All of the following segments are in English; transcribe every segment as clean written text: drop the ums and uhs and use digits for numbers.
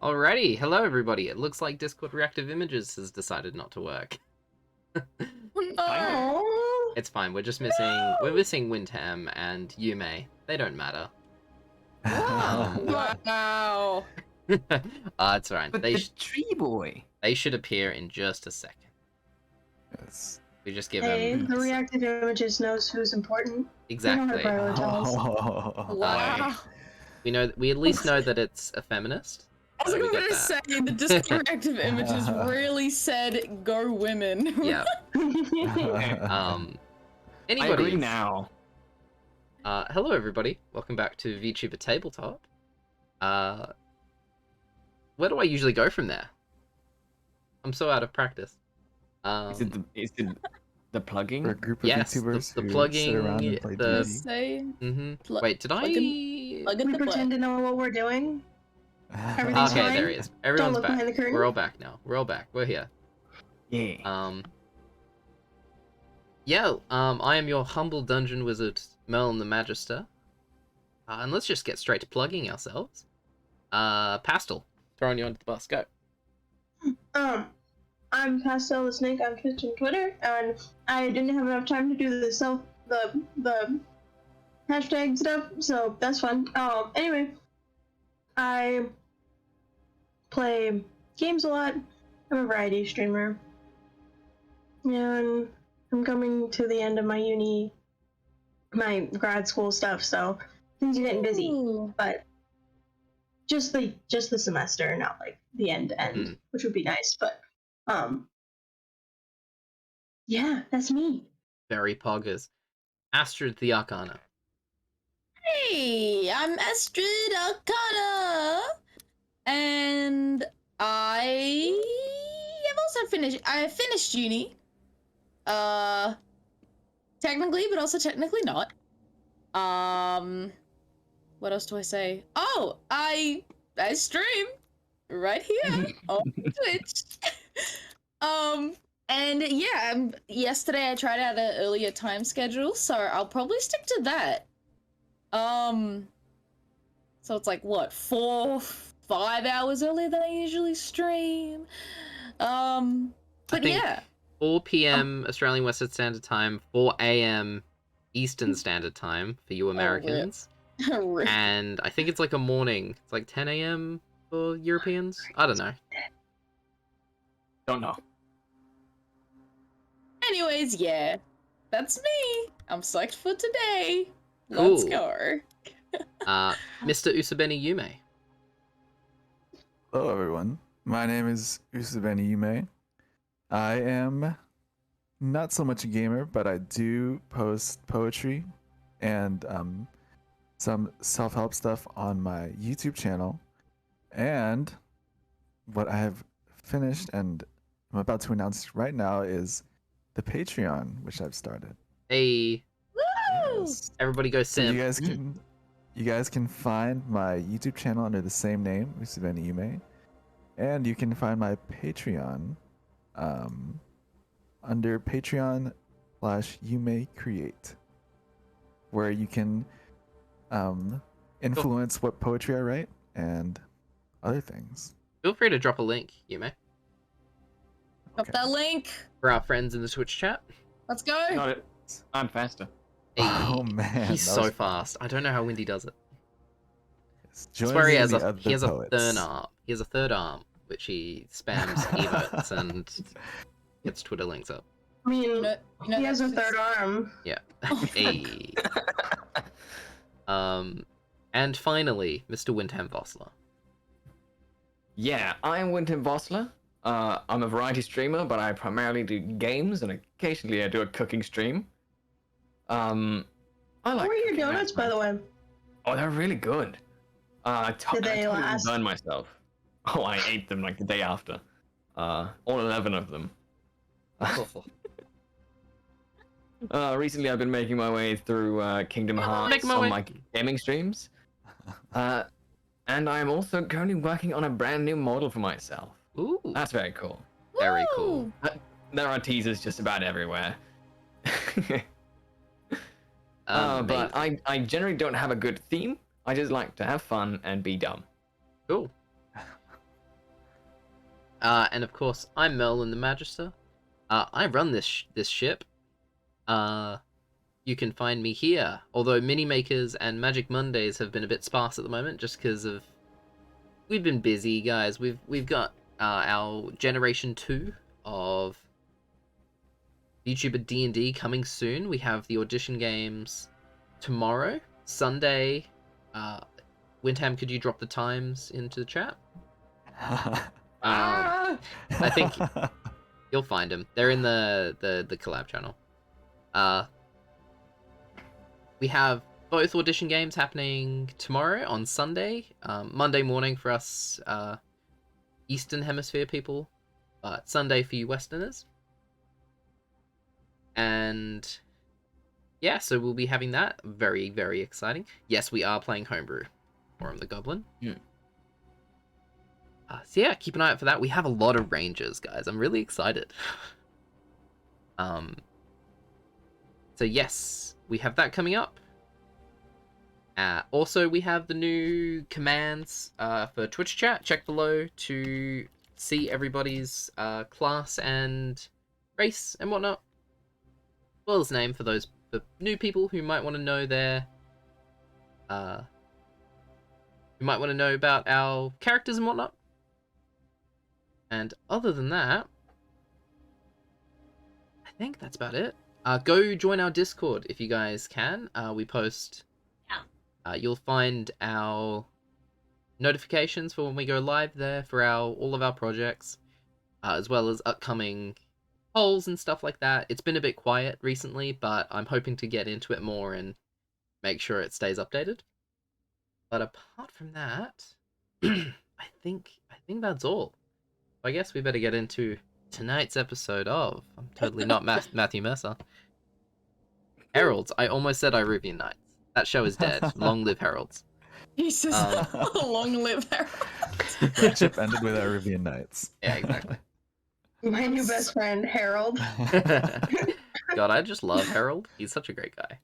Alrighty, hello everybody. It looks like Discord Reactive Images has decided not to work. No. It's fine. We're missing Windham and Yume. They don't matter. Wow. It's fine. But the tree boy. They should appear in just a second. Yes. We just give Hey, them the reactive images knows who's important. exactly. They know how to prioritize. Wow. We at least know that it's a feminist. I was So we going get to that. say, the Discord Reactive Images really said, go women. Yeah. I Anybody? agree now. Hello everybody. Welcome back to VTuber Tabletop. Where do I usually go from there? I'm so out of practice. Is it the plugging? For a group of Yes, VTubers the who plugging, sit around and play the- D&D. Say, Wait, did plug I? plug in We the pretend to know what we're doing. Everything's Okay, fine. there he is. Everyone's look behind back. the curtain. We're all back now. We're all back. We're here. Yeah. I am your humble dungeon wizard, Merlin the Magister. And let's just get straight to plugging ourselves. Pastel, throwing you onto the bus. Go. I'm PastelTheSnake on Twitch and Twitter, and I didn't have enough time to do the hashtag stuff, so that's fun. Anyway, I play games a lot. I'm a variety streamer, and I'm coming to the end of my grad school stuff, so things are getting busy. Ooh. But just the semester, not like the end, which would be nice. But yeah, that's me. Very poggers. Astrid the Arcana. Hey, I'm Astrid Arcana, and I have also finished uni. Technically, but also technically not. What else do I say? Oh, I stream right here on Twitch. And yeah, yesterday I tried out an earlier time schedule, so I'll probably stick to that. So it's like what, 4-5 hours earlier than I usually stream. But yeah. 4 p.m. Australian Western Standard Time, 4 a.m. Eastern Standard Time for you Americans. Rip. And I think it's like a morning. It's like 10 a.m. for Europeans. I don't know. Don't know. Anyways, yeah, that's me. I'm psyched for today. Let's Cool. go. Mr. Usubeni Yume. Hello, everyone. My name is Usubeni Yume. I am not so much a gamer, but I do post poetry and some self-help stuff on my YouTube channel. And what I have finished and I'm about to announce right now is the Patreon, which I've started. Hey, Woo! Yes. everybody go So sim. you guys can find my YouTube channel under the same name, Usubeni Yume, and you can find my Patreon under Patreon/Yume Create, where you can influence what poetry I write and other things. Feel free to drop a link, Yume, Drop that link. for our friends in the Twitch chat. Let's go. Got it. I'm faster. Hey, Oh man, he's that so was fast. I don't know how Windy does it. fast. I Join swear he in has the a other third poets. arm. He has a third arm, which he spams emotes and gets Twitter links up. I mean, You know he has a that's third arm. Yeah. Oh, fuck. Hey. And finally, Mr. WyndhamVossler. Yeah, I'm WyndhamVossler. I'm a variety streamer, but I primarily do games and occasionally I do a cooking stream. I like. How were your cooking, donuts, that's by the way? Oh, they're really good. I Did they totally last? burned myself. Oh, I ate them like the day after. All 11 of them. Recently I've been making my way through Kingdom Hearts Making my on way. my gaming streams. And I'm also currently working on a brand new model for myself. Ooh, That's very cool. very cool. Woo! There are teasers just about everywhere. But Amazing. I generally don't have a good theme. I just like to have fun and be dumb. Cool. And of course, I'm Merlin the Magister. I run this ship. You can find me here. Although Mini Makers and Magic Mondays have been a bit sparse at the moment, just because of we've been busy, guys. We've got our Generation 2 of VTuber D&D coming soon. We have the audition games tomorrow, Sunday. Windham, could you drop the times into the chat? I think you'll find them. They're in the collab channel. We have both audition games happening tomorrow on Sunday. Monday morning for us Eastern Hemisphere people, but Sunday for you Westerners. And yeah, so we'll be having that. Very, very exciting. Yes, we are playing Homebrew. Forum the Goblin. Yeah. So yeah, keep an eye out for that. We have a lot of ranges, guys. I'm really excited. So yes, we have that coming up. Also, we have the new commands for Twitch chat. Check below to see everybody's class and race and whatnot. As well as name for those new people who might want to know their... who might want to know about our characters and whatnot. And other than that, I think that's about it. Go join our Discord if you guys can. We post... you'll find our notifications for when we go live there for all of our projects, as well as upcoming polls and stuff like that. It's been a bit quiet recently, but I'm hoping to get into it more and make sure it stays updated. But apart from that, I think that's all. I guess we better get into tonight's episode of I'm Totally Not Matthew Mercer. Heralds. I almost said Iruvian Nights. That show is dead. Long live Heralds. Jesus, long live Heralds. Friendship ended with Iruvian Nights. Yeah, exactly. My new best friend, Harold. God, I just love Harold. He's such a great guy.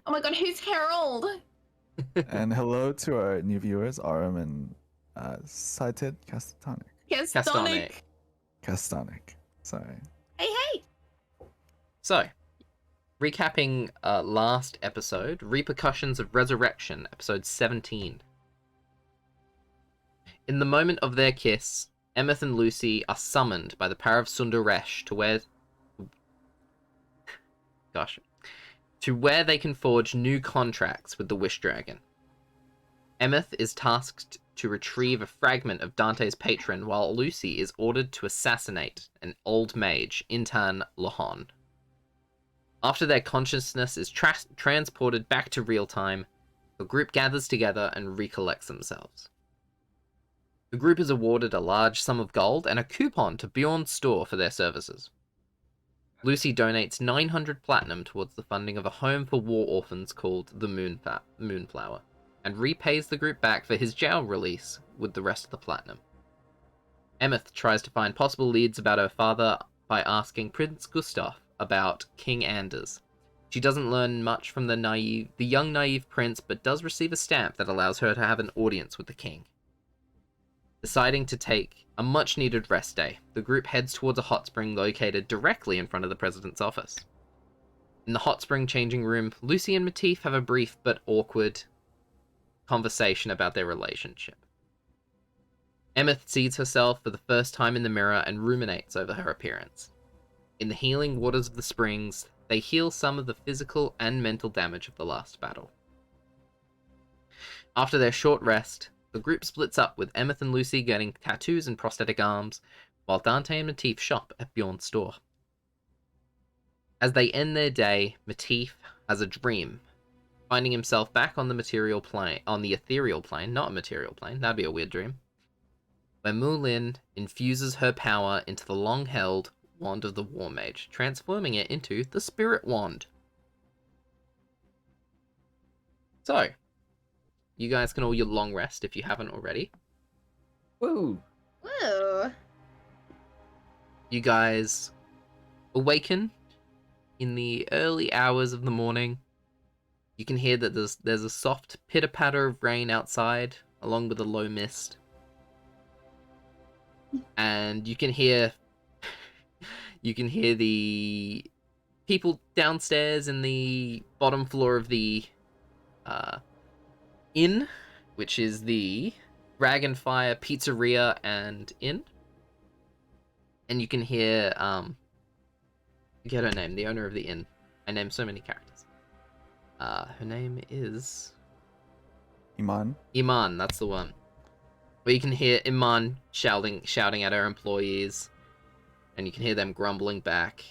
Oh my god, who's Harold? And hello to our new viewers, Aram and Cited Castonic. Castonic. Castonic. Sorry. Hey, hey. So, recapping last episode, Repercussions of Resurrection, episode 17. In the moment of their kiss, Emmyth and Lucy are summoned by the power of Sundaresh to where they can forge new contracts with the Wish Dragon. Emmyth is tasked to retrieve a fragment of Dante's patron, while Lucy is ordered to assassinate an old mage, Intan Lohon. After their consciousness is transported back to real time, the group gathers together and recollects themselves. The group is awarded a large sum of gold and a coupon to Bjorn's store for their services. Lucy donates 900 platinum towards the funding of a home for war orphans called the Moonflower, and repays the group back for his jail release with the rest of the platinum. Emmyth tries to find possible leads about her father by asking Prince Gustav about King Anders. She doesn't learn much from the young naive prince, but does receive a stamp that allows her to have an audience with the king. Deciding to take a much-needed rest day, the group heads towards a hot spring located directly in front of the president's office. In the hot spring changing room, Lucy and Matif have a brief but awkward conversation about their relationship. Emmyth sees herself for the first time in the mirror and ruminates over her appearance. In the healing waters of the springs, they heal some of the physical and mental damage of the last battle. After their short rest, the group splits up, with Emmyth and Lucy getting tattoos and prosthetic arms, while Dante and Matif shop at Bjorn's store. As they end their day, Matif has a dream, finding himself back on the ethereal plane, not a material plane, that'd be a weird dream, where Merlin infuses her power into the long-held Wand of the War Mage, transforming it into the Spirit Wand. So, you guys can all your long rest if you haven't already. Woo! Whoa. You guys awaken in the early hours of the morning. You can hear that there's a soft pitter-patter of rain outside, along with a low mist. and you can hear the people downstairs in the bottom floor of the inn, which is the Dragonfire Pizzeria and Inn. And you can hear get her name, the owner of the inn. I named so many characters. Her name is Iman. Iman, that's the one. Where you can hear Iman shouting at her employees, and you can hear them grumbling back.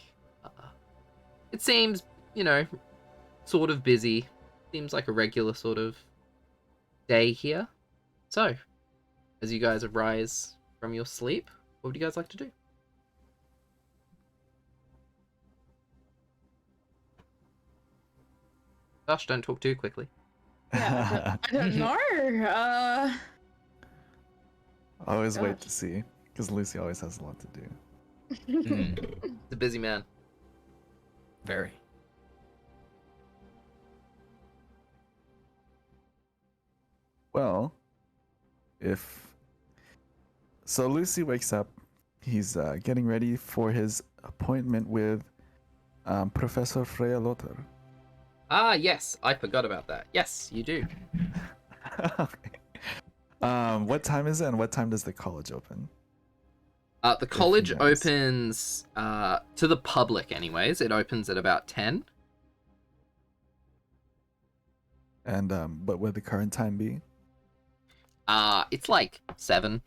It seems, sort of busy. Seems like a regular sort of day here. So, as you guys arise from your sleep, what would you guys like to do? Gosh, don't talk too quickly. Yeah, I don't know. Always wait Gosh. to see, because Lucy always has a lot to do. He's a busy man. Very. Well, so Lucy wakes up. He's getting ready for his appointment with Professor Freya Lothar. Ah, yes, I forgot about that. Yes, you do. Okay. What time is it, and what time does the college open? The college knows. opens to the public, anyways. It opens at about 10. And what would the current time be? It's like 7.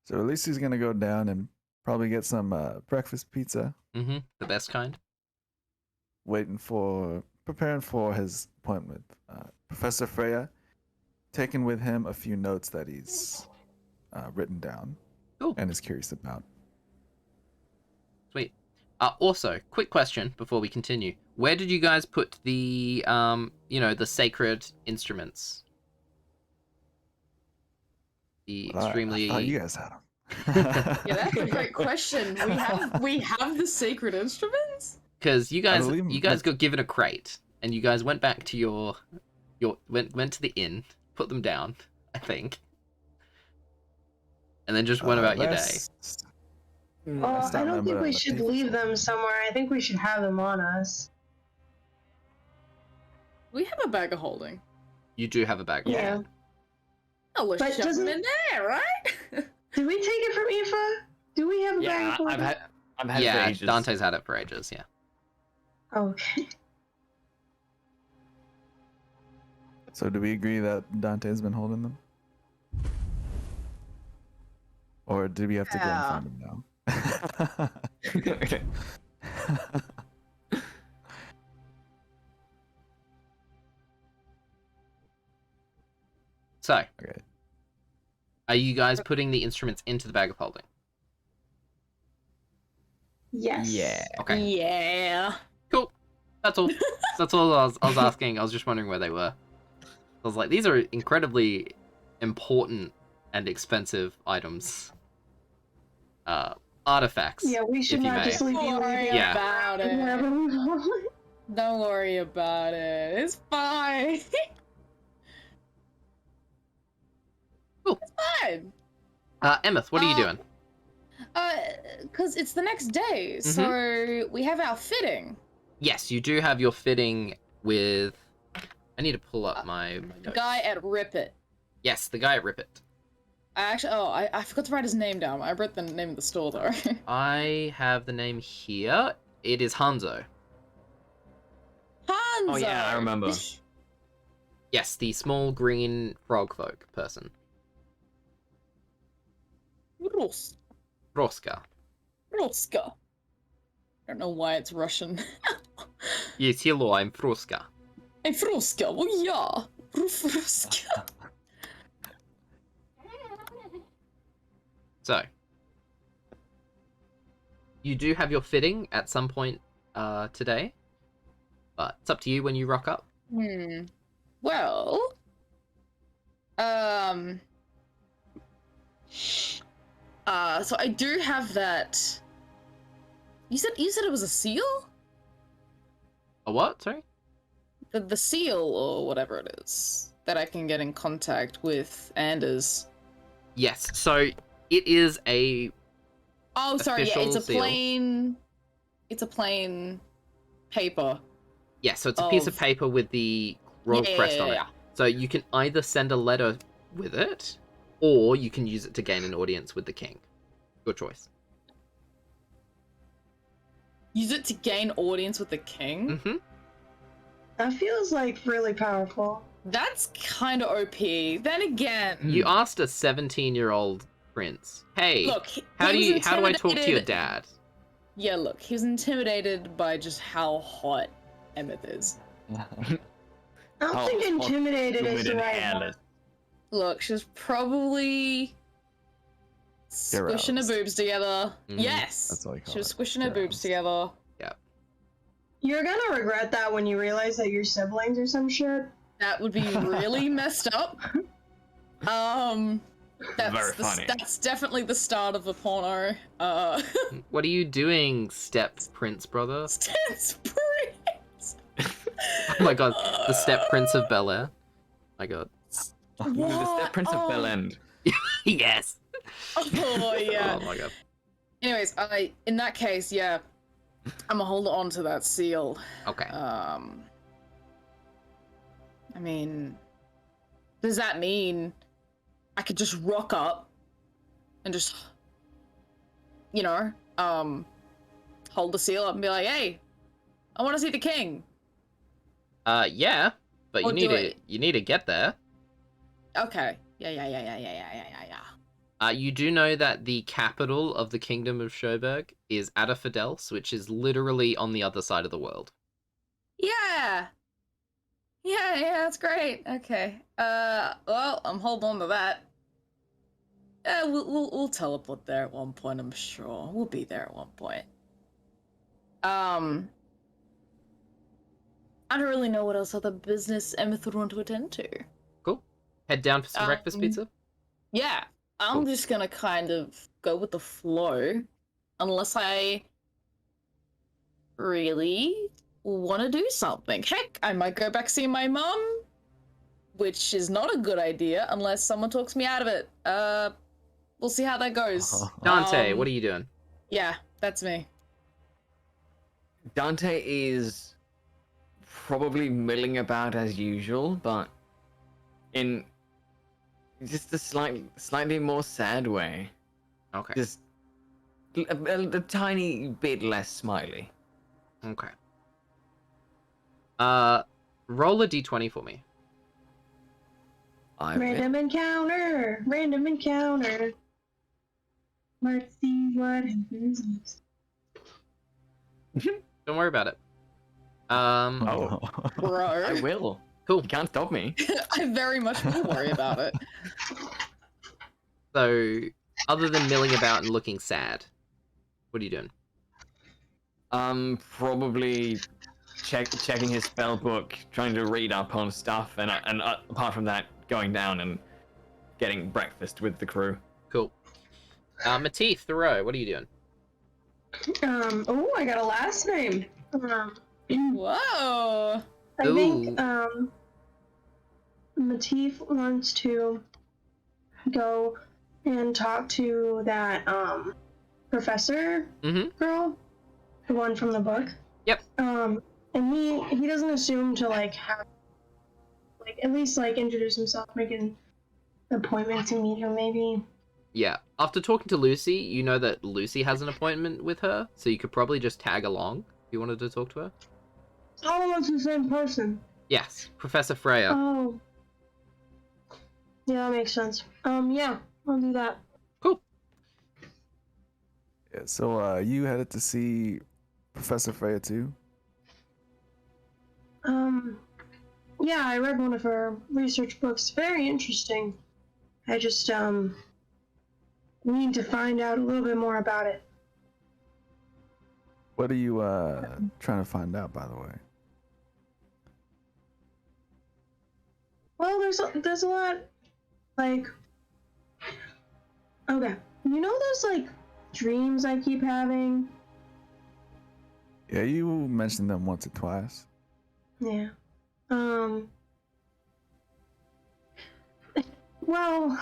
So Lucy's gonna go down and probably get some breakfast pizza, Mm-hmm. The best kind. preparing for his appointment with Professor Freya, taking with him a few notes that he's written down Cool. and is curious about. Sweet. Also, quick question before we continue. Where did you guys put the the sacred instruments? The Well, extremely I thought you guys had them. Yeah, that's a great question. We have the sacred instruments? because you believe guys got given a crate and you guys went back to your went to the inn, put them down, I think, and then just went about your day. Well, I don't think we should leave them somewhere. I think we should have them on us. We have a bag of holding. You do have a bag. Yeah. Oh, let's But shove them doesn't- in there, right? Did we take it from Aoife? Do we have a bag Yeah, of I've holding? had it for Yeah, ages. Dante's had it for ages. Yeah. Okay. So do we agree that Dante's been holding them? Or do we have to go and find them now? Okay. So, Okay. are you guys putting the instruments into the bag of holding? Yes. Yeah. Okay. Yeah. Cool. That's all. That's all I was asking. I was just wondering where they were. I was like, these are incredibly important and expensive items. Artifacts. Yeah, we should if you not may. just leave you Don't worry leaving Yeah. about wherever it. we want. Don't worry about it. It's fine. Cool. It's fine. Emmyth, what are you doing? Because it's the next day, so we have our fitting. Yes, you do have your fitting with. I need to pull up my The notes. guy at Rip It. Yes, the guy at Rip It. I forgot to write his name down. I wrote the name of the store though. I have the name here. It is Hanzo. Hanzo. Oh yeah, I remember. Yes, the small green frog folk person. Rus. Roska. Ruska. I don't know why it's Russian. Yes, hello, I'm Froska. Hey, Fruska. Well, yeah. Fruska. So, you do have your fitting at some point today, but it's up to you when you rock up. Well. So I do have that. You said it was a seal? A what? Sorry? The seal or whatever it is that I can get in contact with Anders. Yes. So it is a Oh, sorry. Yeah, official seal. It's a plain paper. So it's a piece of Of- paper with the royal crest on it. Yeah. So you can either send a letter with it, or you can use it to gain an audience with the king. Your choice. Use it to gain audience with the king? Mm-hmm. That feels like really powerful. That's kind of OP. Then again, You asked a 17-year-old prince, "Hey, look, how do was I talk to your intimidated- dad?" Yeah, look, he was intimidated by just how hot Emmyth is. I don't think intimidated is the right one. Look, she was probably squishing her Heralds. boobs together. Mhm. Yes, That's all you call she was it, squishing her boobs Heralds. together. You're gonna regret that when you realize that you're siblings or some shit. That would be really messed up. Very funny. That's definitely the start of a porno. What are you doing, step prince brother? Stance Prince. Oh my god, the step prince of Bel Air. My god. The Step Prince of Oh. Bel End. Yes. Oh yeah. Oh my god. Anyways, in that case, yeah, I'm gonna hold on to that seal. Okay. I mean, does that mean I could just rock up and just, hold the seal up and be like, "Hey, I want to see the king." Yeah, but Or do it. you need to get there. Okay. Yeah. You do know that the capital of the kingdom of Schoberg is Adafidels, which is literally on the other side of the world. Yeah, that's great. Okay. Well, I'm holding on to that. We'll teleport there at one point, I'm sure. We'll be there at one point. I don't really know what else other business Emmyth would want to attend to. Cool. Head down for some breakfast pizza. Yeah, I'm Cool. just gonna kind of go with the flow, unless I really want to do something. Heck, I might go back see my mum, which is not a good idea unless someone talks me out of it. We'll see how that goes. Dante, what are you doing? Yeah, that's me. Dante is probably milling about as usual, but in just a slightly more sad way. Okay. Just a tiny bit less smiley. Okay. Roll a d20 for me. I Random encounter. Let's see what happens. Don't worry about it. Oh. Bro. I will. Cool. You can't stop me. I very much will worry about it. So, other than milling about and looking sad, what are you doing? Probably checking his spell book, trying to read up on stuff, and apart from that, going down and getting breakfast with the crew. Cool. Matif, Thoreau, what are you doing? I got a last name. Whoa. I think Matif wants to go and talk to that professor girl, the one from the book. Yep. And he doesn't assume to have at least introduce himself, make an appointment to meet her maybe. Yeah. After talking to Lucy, you know that Lucy has an appointment with her, so you could probably just tag along if you wanted to talk to her. Oh, it's the same person. Yes, Professor Freya. Oh. Yeah, that makes sense. Yeah, I'll do that. Cool. Yeah, so you headed to see Professor Freya too? Yeah, I read one of her research books. Very interesting. I just, need to find out a little bit more about it. What are you trying to find out, by the way? Well, there's a lot, okay. You know those, dreams I keep having? Yeah, you mentioned them once or twice. Yeah. Well,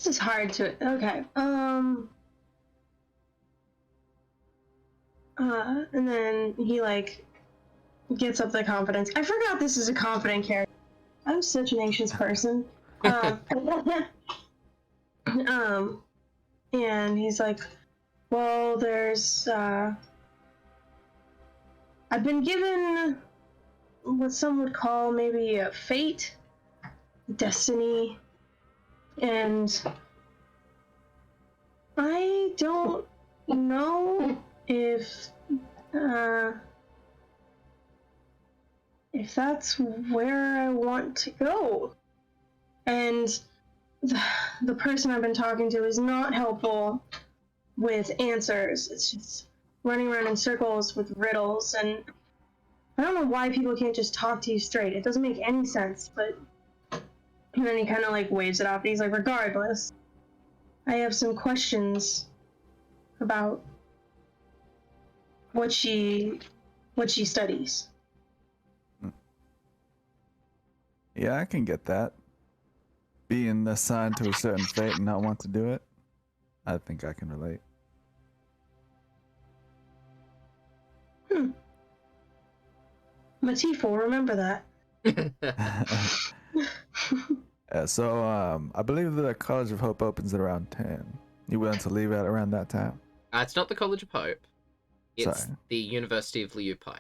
This is hard to. Okay. And then he like gets up the confidence. I forgot this is a confident character. I'm such an anxious person. And he's like, well, there's I've been given what some would call maybe a fate, destiny, and I don't know if that's where I want to go. And the person I've been talking to is not helpful with answers. It's just running around in circles with riddles, and I don't know why people can't just talk to you straight. It doesn't make any sense, but... And then he kind of like waves it off, and he's like, regardless, I have some questions about what she studies. Yeah, I can get that. Being assigned to a certain fate and not want to do it, I think I can relate. Matif will remember that. So I believe the College of Hope opens at around 10. You willing to leave at around that time? It's not the College of Hope. It's Sorry. the University of Lieu'Paix.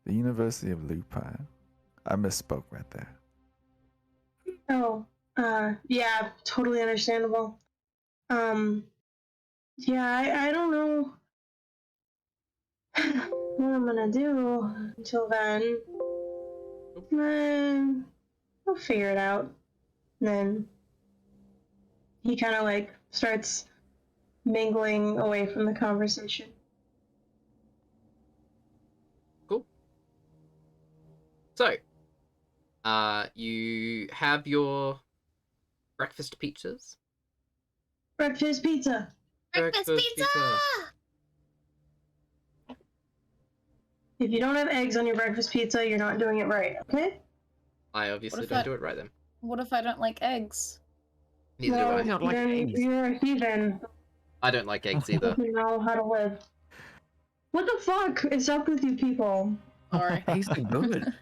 The University of Lieu'Paix. I misspoke right there. Oh, yeah, totally understandable. Yeah, I don't know what I'm gonna do until then. I'll figure it out. And then he kind of like starts mingling away from the conversation. Cool. So, you have your breakfast pizzas. Breakfast pizza. Breakfast pizza! If you don't have eggs on your breakfast pizza, you're not doing it right, okay? I obviously What if don't I- do it right then. What if I don't like eggs? Neither Well, do I. don't like then eggs. you're a heathen. I don't like eggs either. You know how to live. What the fuck is up with you people? Sorry. Eggs are good.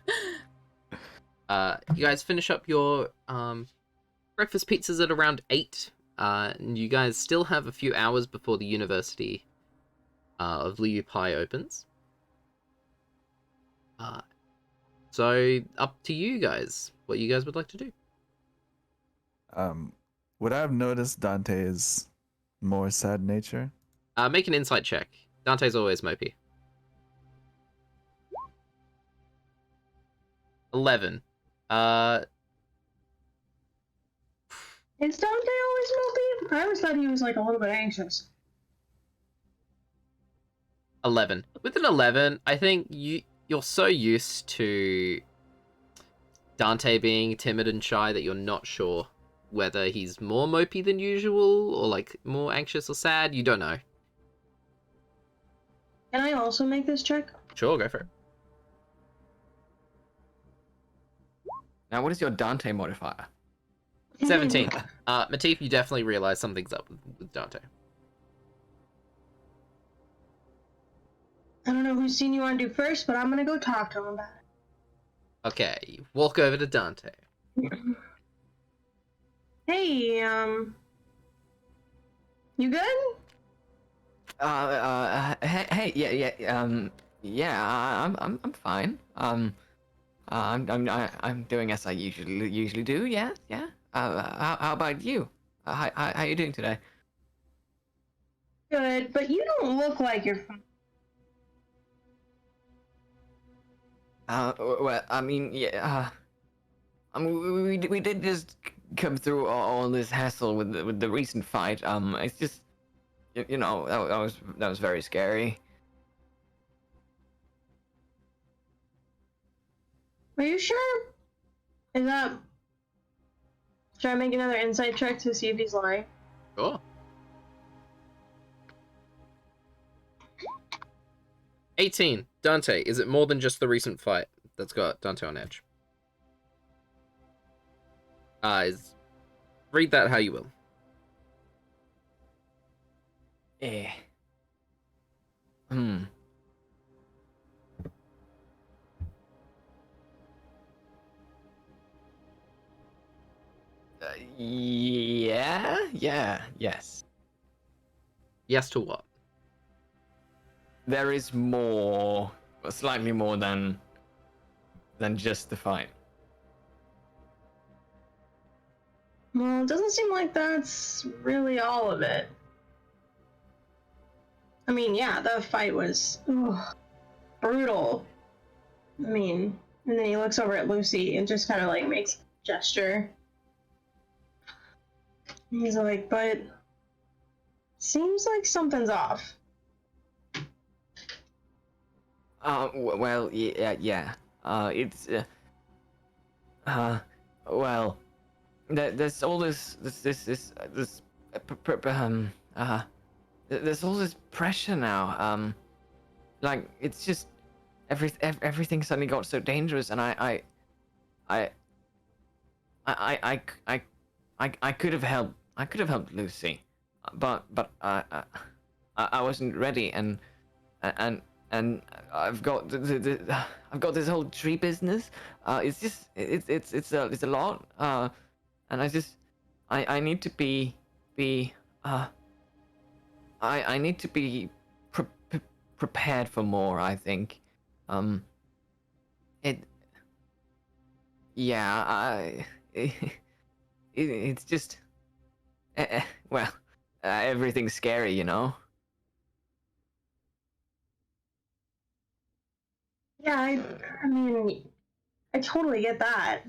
You guys finish up your breakfast pizzas at around 8. And you guys still have a few hours before the University of Lieu'Paix opens. So up to you guys, what you guys would like to do. Would I have noticed Dante is more sad nature? Make an insight check. Dante's always mopey. 11. Is Dante always mopey? I always thought he was like a little bit anxious. 11. With an 11, I think you're so used to Dante being timid and shy that you're not sure whether he's more mopey than usual or like more anxious or sad. You don't know. Can I also make this check? Sure, go for it. Now, what is your Dante modifier? 17. Matif, you definitely realize something's up with Dante. I don't know whose scene you want to do first, but I'm gonna go talk to him about it. Okay, you walk over to Dante. Hey, you good? Hey, yeah, I'm fine. I'm doing as I usually do. Yeah. How about you? How you doing today? Good, but you don't look like you're fine. Well, I mean, yeah. I mean, we did just come through all this hassle with the recent fight. It's just, you know, that was very scary. Are you sure? Is that... Should I make another insight check to see if he's lying? Sure. 18. Dante, is it more than just the recent fight that's got Dante on edge? Read that how you will. Eh. Hmm. Yes. Yes to what? There is more, slightly more than just the fight. Well, it doesn't seem like that's really all of it. I mean, yeah, the fight was brutal. I mean, and then he looks over at Lucy and just kind of like makes a gesture. He's like, but seems like something's off. Well, yeah. It's well, there's all this there's all this pressure now. Like it's just everything suddenly got so dangerous, and I could have helped. I could have helped Lucy, but I wasn't ready, and I've got I've got this whole tree business. It's just it's a lot. And I need to be I need to be prepared for more. I think. It. Yeah. It's just. Well, everything's scary, you know. Yeah, I mean, I totally get that.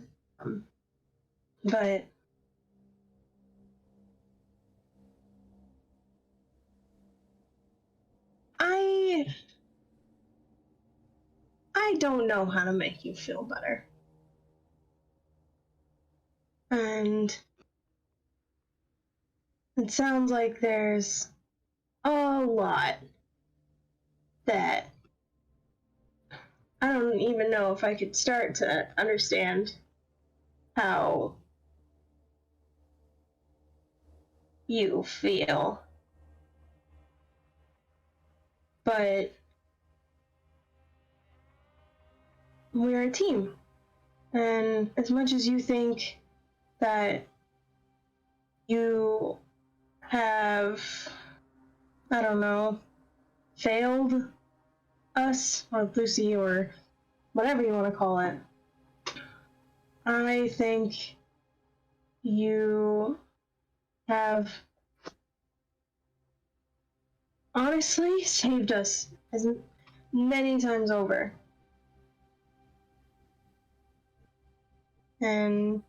But I don't know how to make you feel better. And it sounds like there's a lot that I don't even know if I could start to understand how you feel. But we're a team. And as much as you think that you have, I don't know, failed us, or Lucy, or whatever you want to call it, I think you have honestly saved us as many times over. And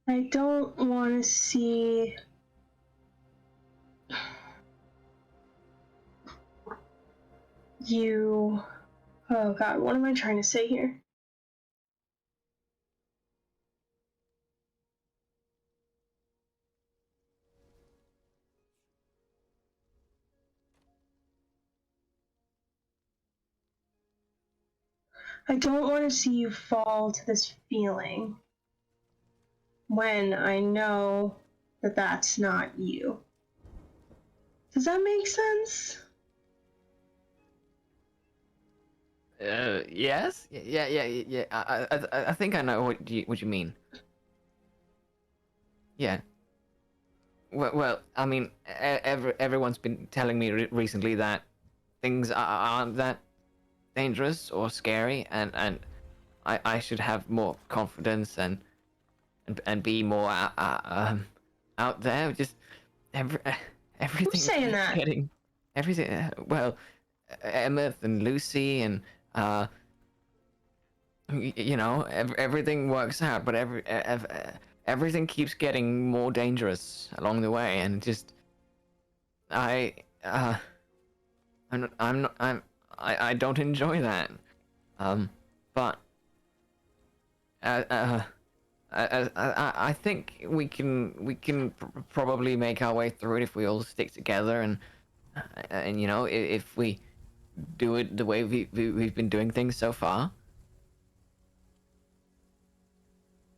I don't want to see you. Oh god, what am I trying to say here? I don't want to see you fall to this feeling when I know that that's not you. Does that make sense? Yes. Yeah. I think I know what you mean. Yeah. Well, I mean, everyone's been telling me recently that things aren't that dangerous or scary, and I should have more confidence and be more out there. Just everything. Who's saying keeps that? Getting everything. Well, Emmyth and Lucy and you know, everything works out, but everything keeps getting more dangerous along the way, and just I I don't enjoy that. But I think we can probably make our way through it if we all stick together, and you know, if we do it the way we've been doing things so far.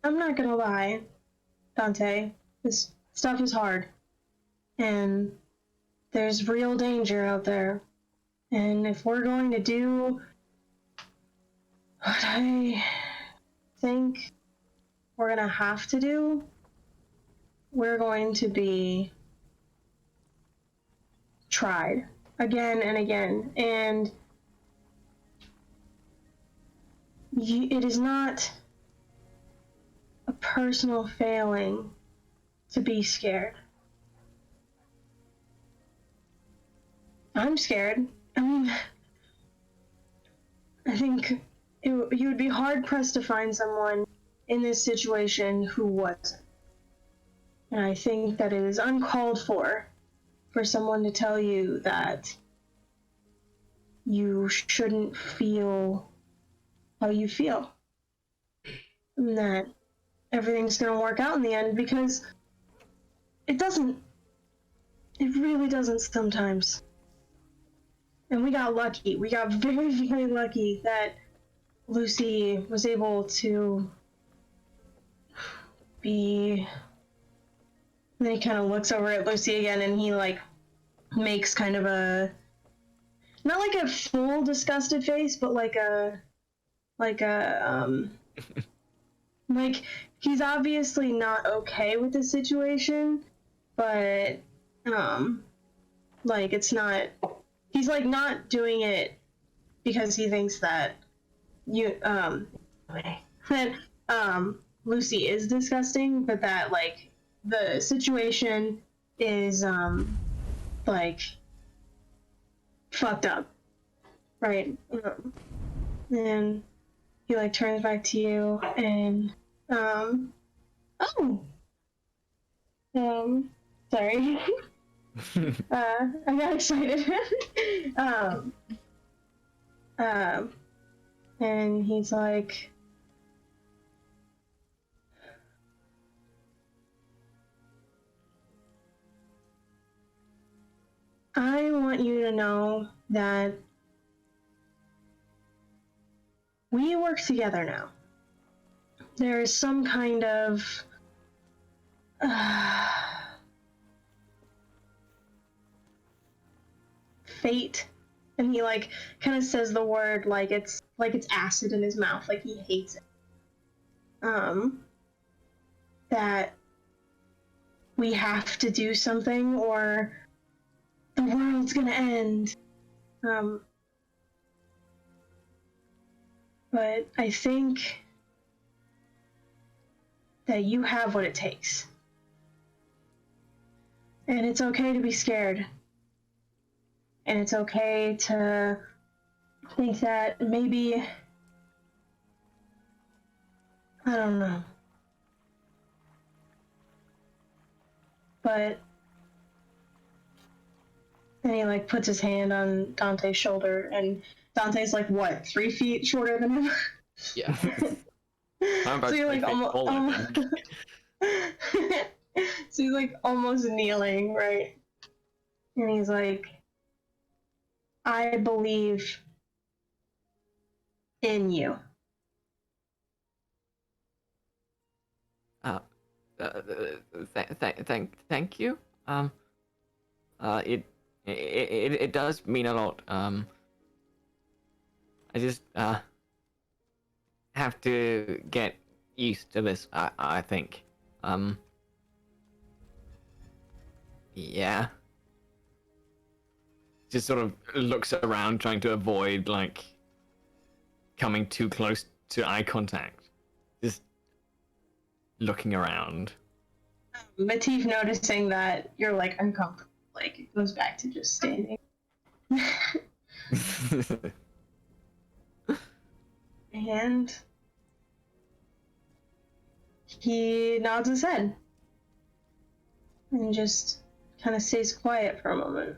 I'm not gonna lie, Dante. This stuff is hard. And there's real danger out there. And if we're going to do what I think we're gonna have to do, we're going to be tried again and again. And it is not a personal failing to be scared. I'm scared. I mean, I think you would be hard-pressed to find someone in this situation who wasn't. And I think that it is uncalled for someone to tell you that you shouldn't feel how you feel. And that everything's gonna work out in the end, because it doesn't. It really doesn't sometimes. And we got lucky. We got very, very lucky that Lucy was able to be... And then he kind of looks over at Lucy again, and he, like, makes kind of a... Not like a full disgusted face, but like a... Like, he's obviously not okay with the situation, but, like, it's not... He's, like, not doing it because he thinks that Lucy is disgusting, but that, like, the situation is, like, fucked up, right? And he, like, turns back to you, and, sorry. I got excited. And he's like, I want you to know that we work together now. There is some kind of fate, and he like kind of says the word like it's acid in his mouth, like he hates it. That we have to do something or the world's gonna end. But I think that you have what it takes. And it's okay to be scared. And it's okay to think that maybe, I don't know. But, and he like puts his hand on Dante's shoulder, and Dante's like, what, 3 feet shorter than him? Yeah. I'm about So you're like 3 feet taller, I think. So he's like almost kneeling, right? And he's like, I believe in you. Thank you. It does mean a lot. I just have to get used to this. I think. Yeah. Just sort of looks around, trying to avoid like coming too close to eye contact. Just looking around. Matif, noticing that you're like uncomfortable, like it goes back to just standing. And he nods his head and just kind of stays quiet for a moment.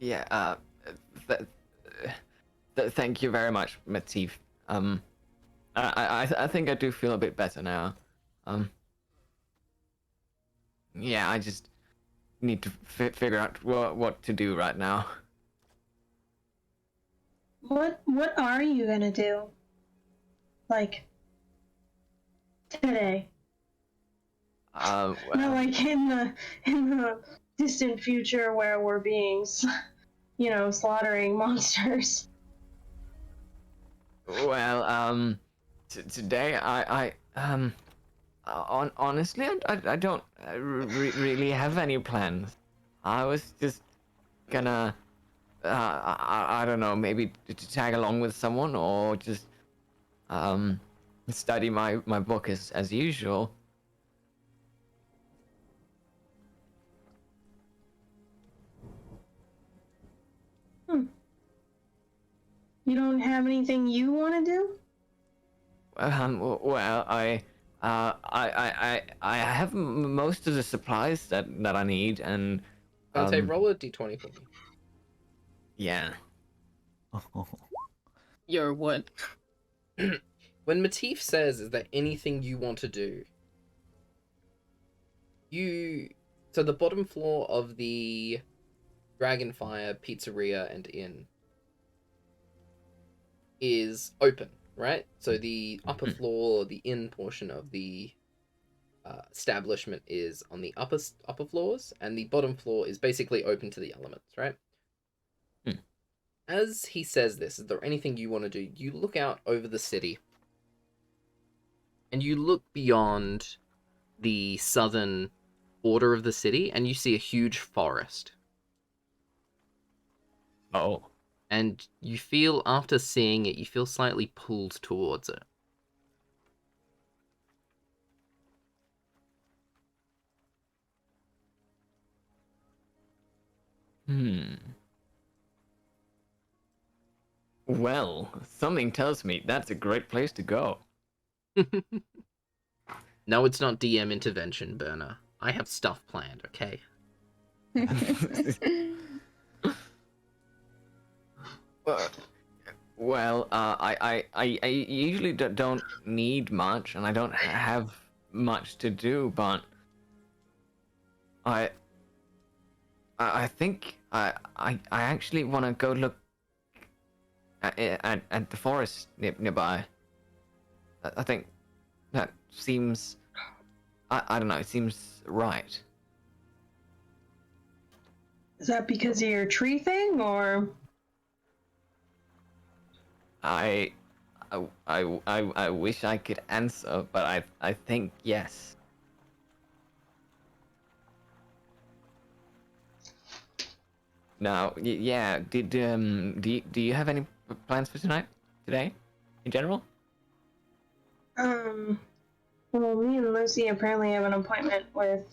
Yeah, thank you very much, Matif. I think I do feel a bit better now. Yeah, I just need to figure out what to do right now. What are you gonna do? like today. Well, Not like in the distant future where we're being, slaughtering monsters. well, today honestly, I don't really have any plans. I was just gonna, I don't know, maybe to tag along with someone or just, study my book as usual. You don't have anything you want to do? Well, I have most of the supplies that I need, and Dante, roll a d20 for me. yeah. Your what? When Matif says, is there anything you want to do? So the bottom floor of the Dragonfire Pizzeria and Inn is open, right? So the upper floor, the inn portion of the establishment is on the upper floors, and the bottom floor is basically open to the elements, right? As he says this, is there anything you want to do? You look out over the city, and you look beyond the southern border of the city, and you see a huge forest. Oh. And you feel, after seeing it, you feel slightly pulled towards it. Well, something tells me that's a great place to go. No, it's not DM intervention, Burner. I have stuff planned, okay? Well, I usually don't need much, and I don't have much to do, but I think I actually want to go look at the forest nearby. I think that seems, I don't know, it seems right. Is that because of your tree thing, or? I wish I could answer, but I think yes. Now, yeah. Do you have any plans for today, in general? Well, me and Lucy apparently have an appointment with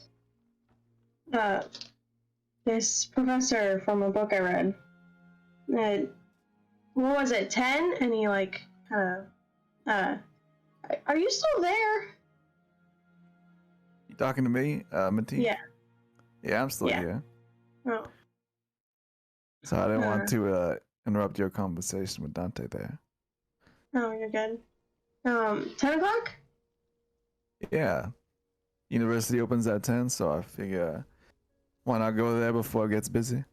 this professor from a book I read. What was it, 10? And he are you still there? You talking to me, Matif? Yeah. Yeah, I'm still here. Oh. So I didn't want to interrupt your conversation with Dante there. Oh, you're good. 10 o'clock? Yeah. University opens at 10, so I figure why not go there before it gets busy?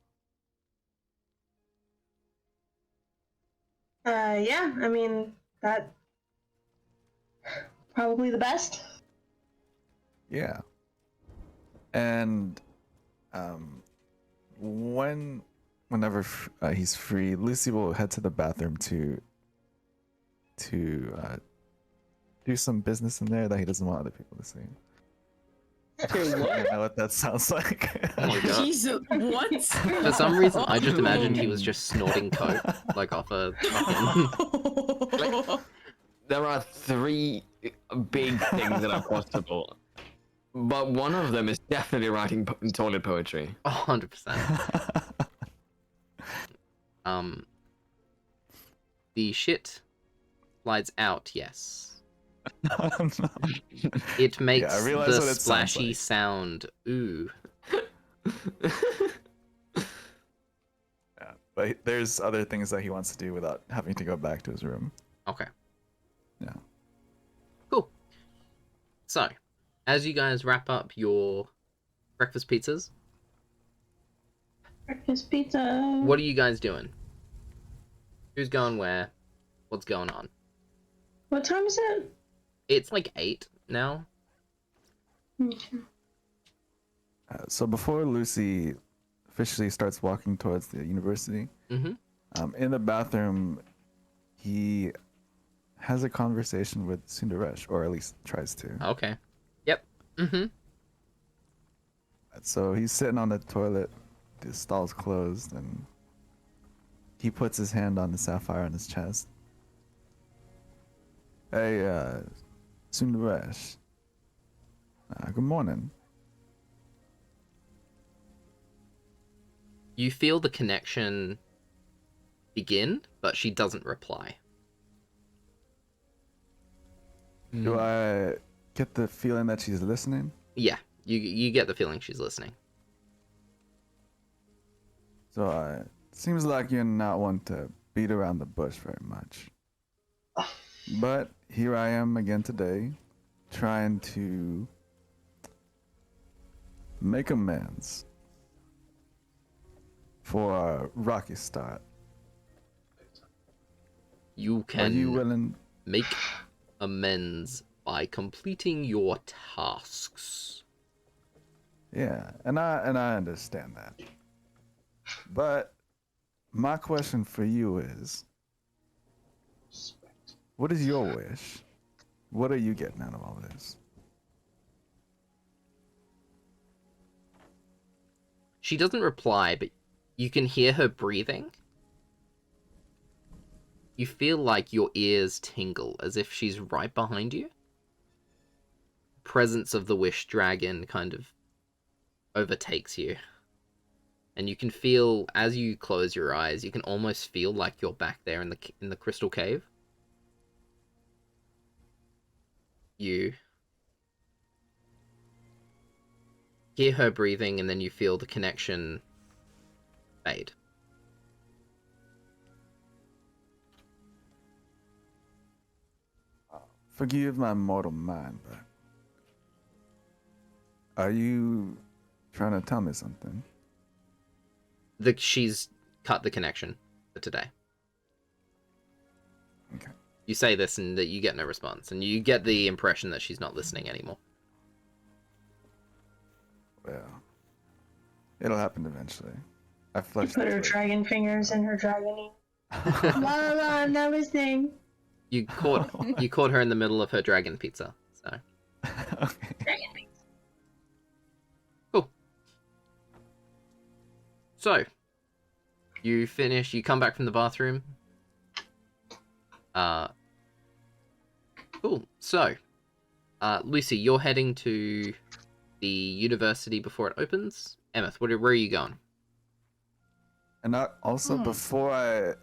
Yeah, I mean, that probably the best. Yeah. And whenever he's free, Lucy will head to the bathroom to do some business in there that he doesn't want other people to see. I don't know what that sounds like. Oh my god. Jesus, what? For some reason, I just imagined he was just snorting coke, like off a fucking... There are 3 big things that are possible, but one of them is definitely writing toilet poetry. 100%. The shit slides out, yes. It makes the splashy sound, ooh. Yeah, but there's other things that he wants to do without having to go back to his room. Okay. Yeah. Cool. So, as you guys wrap up your breakfast pizzas, Breakfast pizza. what are you guys doing? Who's going where? What's going on? What time is it? It's like 8 now. Okay. So before Lucy officially starts walking towards the university, Mm-hmm. in the bathroom, he has a conversation with Sundaresh, or at least tries to. Okay. Yep. Mm-hmm. So he's sitting on the toilet, the stall's closed, and he puts his hand on the sapphire on his chest. Hey, Sundaresh. Good morning. You feel the connection begin, but she doesn't reply. Do I get the feeling that she's listening? Yeah, you get the feeling she's listening. So seems like you're not one to beat around the bush very much. But here I am again today, trying to make amends for a rocky start. You Are can you willing? make amends by completing your tasks. Yeah, and I understand that. But my question for you is, what is your wish? What are you getting out of all this? She doesn't reply, but you can hear her breathing. You feel like your ears tingle as if she's right behind you. Presence of the wish dragon kind of overtakes you. And you can feel, as you close your eyes, you can almost feel like you're back there in the crystal cave. You hear her breathing, and then you feel the connection fade. Forgive my mortal mind, but are you trying to tell me something? She's cut the connection for today. Okay. You say this and that you get no response, and you get the impression that she's not listening anymore. Well, it'll happen eventually. I She flushed put her this way. dragon fingers in her dragon. La la la, I'm not listening. You caught her in the middle of her dragon pizza. So Okay. Dragon pizza. cool. So you finish. You come back from the bathroom. Cool. So, Lucy, you're heading to the university before it opens. Emmyth, where are you going? And also before I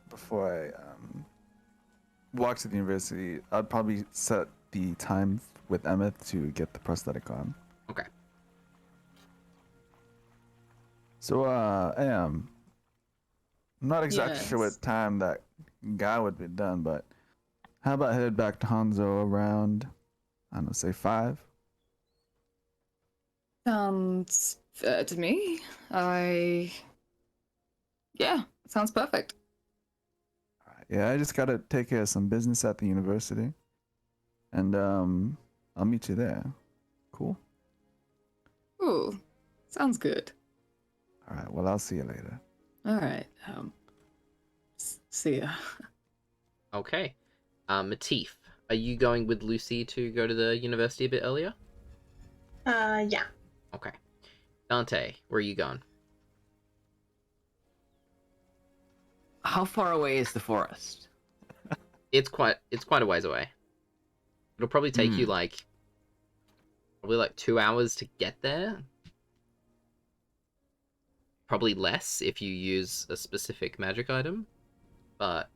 walk to the university, I'd probably set the time with Emmyth to get the prosthetic on. Okay. So I'm not exactly sure Yes. what time that guy would be done, but how about head back to Hanzo around, I don't know, say 5? Sounds fair to me. Yeah, sounds perfect. Yeah, I just gotta take care of some business at the university, and I'll meet you there. Cool. Ooh, sounds good. All right. Well, I'll see you later. All right. See ya. Okay. Matif, are you going with Lucy to go to the university a bit earlier? Yeah. Okay. Dante, where are you going? How far away is the forest? It's quite a ways away. It'll probably take you probably like 2 hours to get there. Probably less if you use a specific magic item, but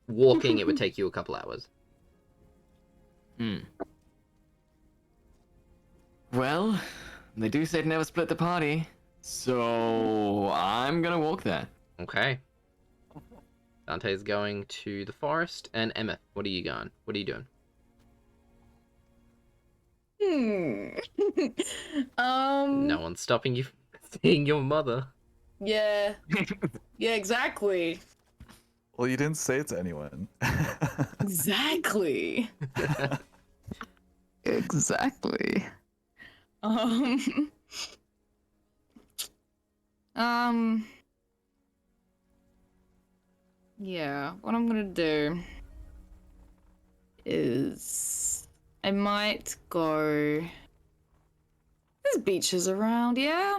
walking it would take you a couple hours. Well, they do say to never split the party, so I'm gonna walk there. Okay. Dante's going to the forest, and Emmyth, what are you going? What are you doing? No one's stopping you from seeing your mother. Yeah. Yeah, exactly. Well, you didn't say it to anyone. Exactly. Exactly. Um. Um. Yeah. What I'm gonna do is I might go. There's beaches around, yeah.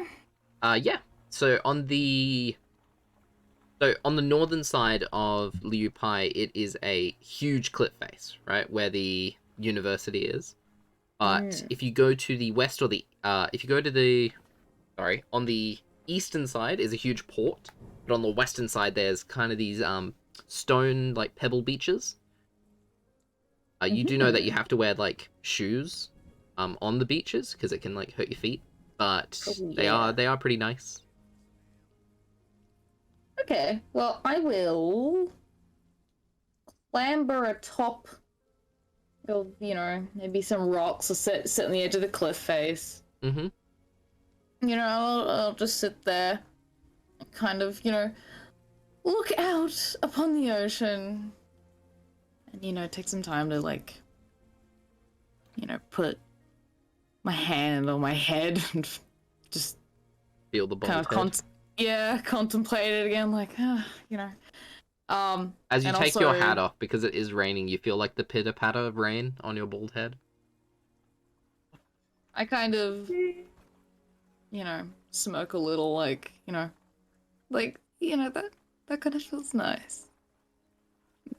Yeah. So on the northern side of Liupai, it is a huge cliff face, right, where the university is. But if you go to the west or if you go to the, sorry, on the eastern side is a huge port, but on the western side there's kind of these stone like pebble beaches. You do know that you have to wear like shoes, on the beaches because it can like hurt your feet, but they are pretty nice. Okay, well, I will clamber atop, well, maybe some rocks or sit on the edge of the cliff face. Mm-hmm. I'll just sit there and kind of, look out upon the ocean and, take some time to, like, put my hand on my head and just Feel the bald kind of head. contemplate it again, like, As you and take also, your hat off, because it is raining, you feel like the pitter-patter of rain on your bald head. I kind of, smoke a little, like, that kind of feels nice.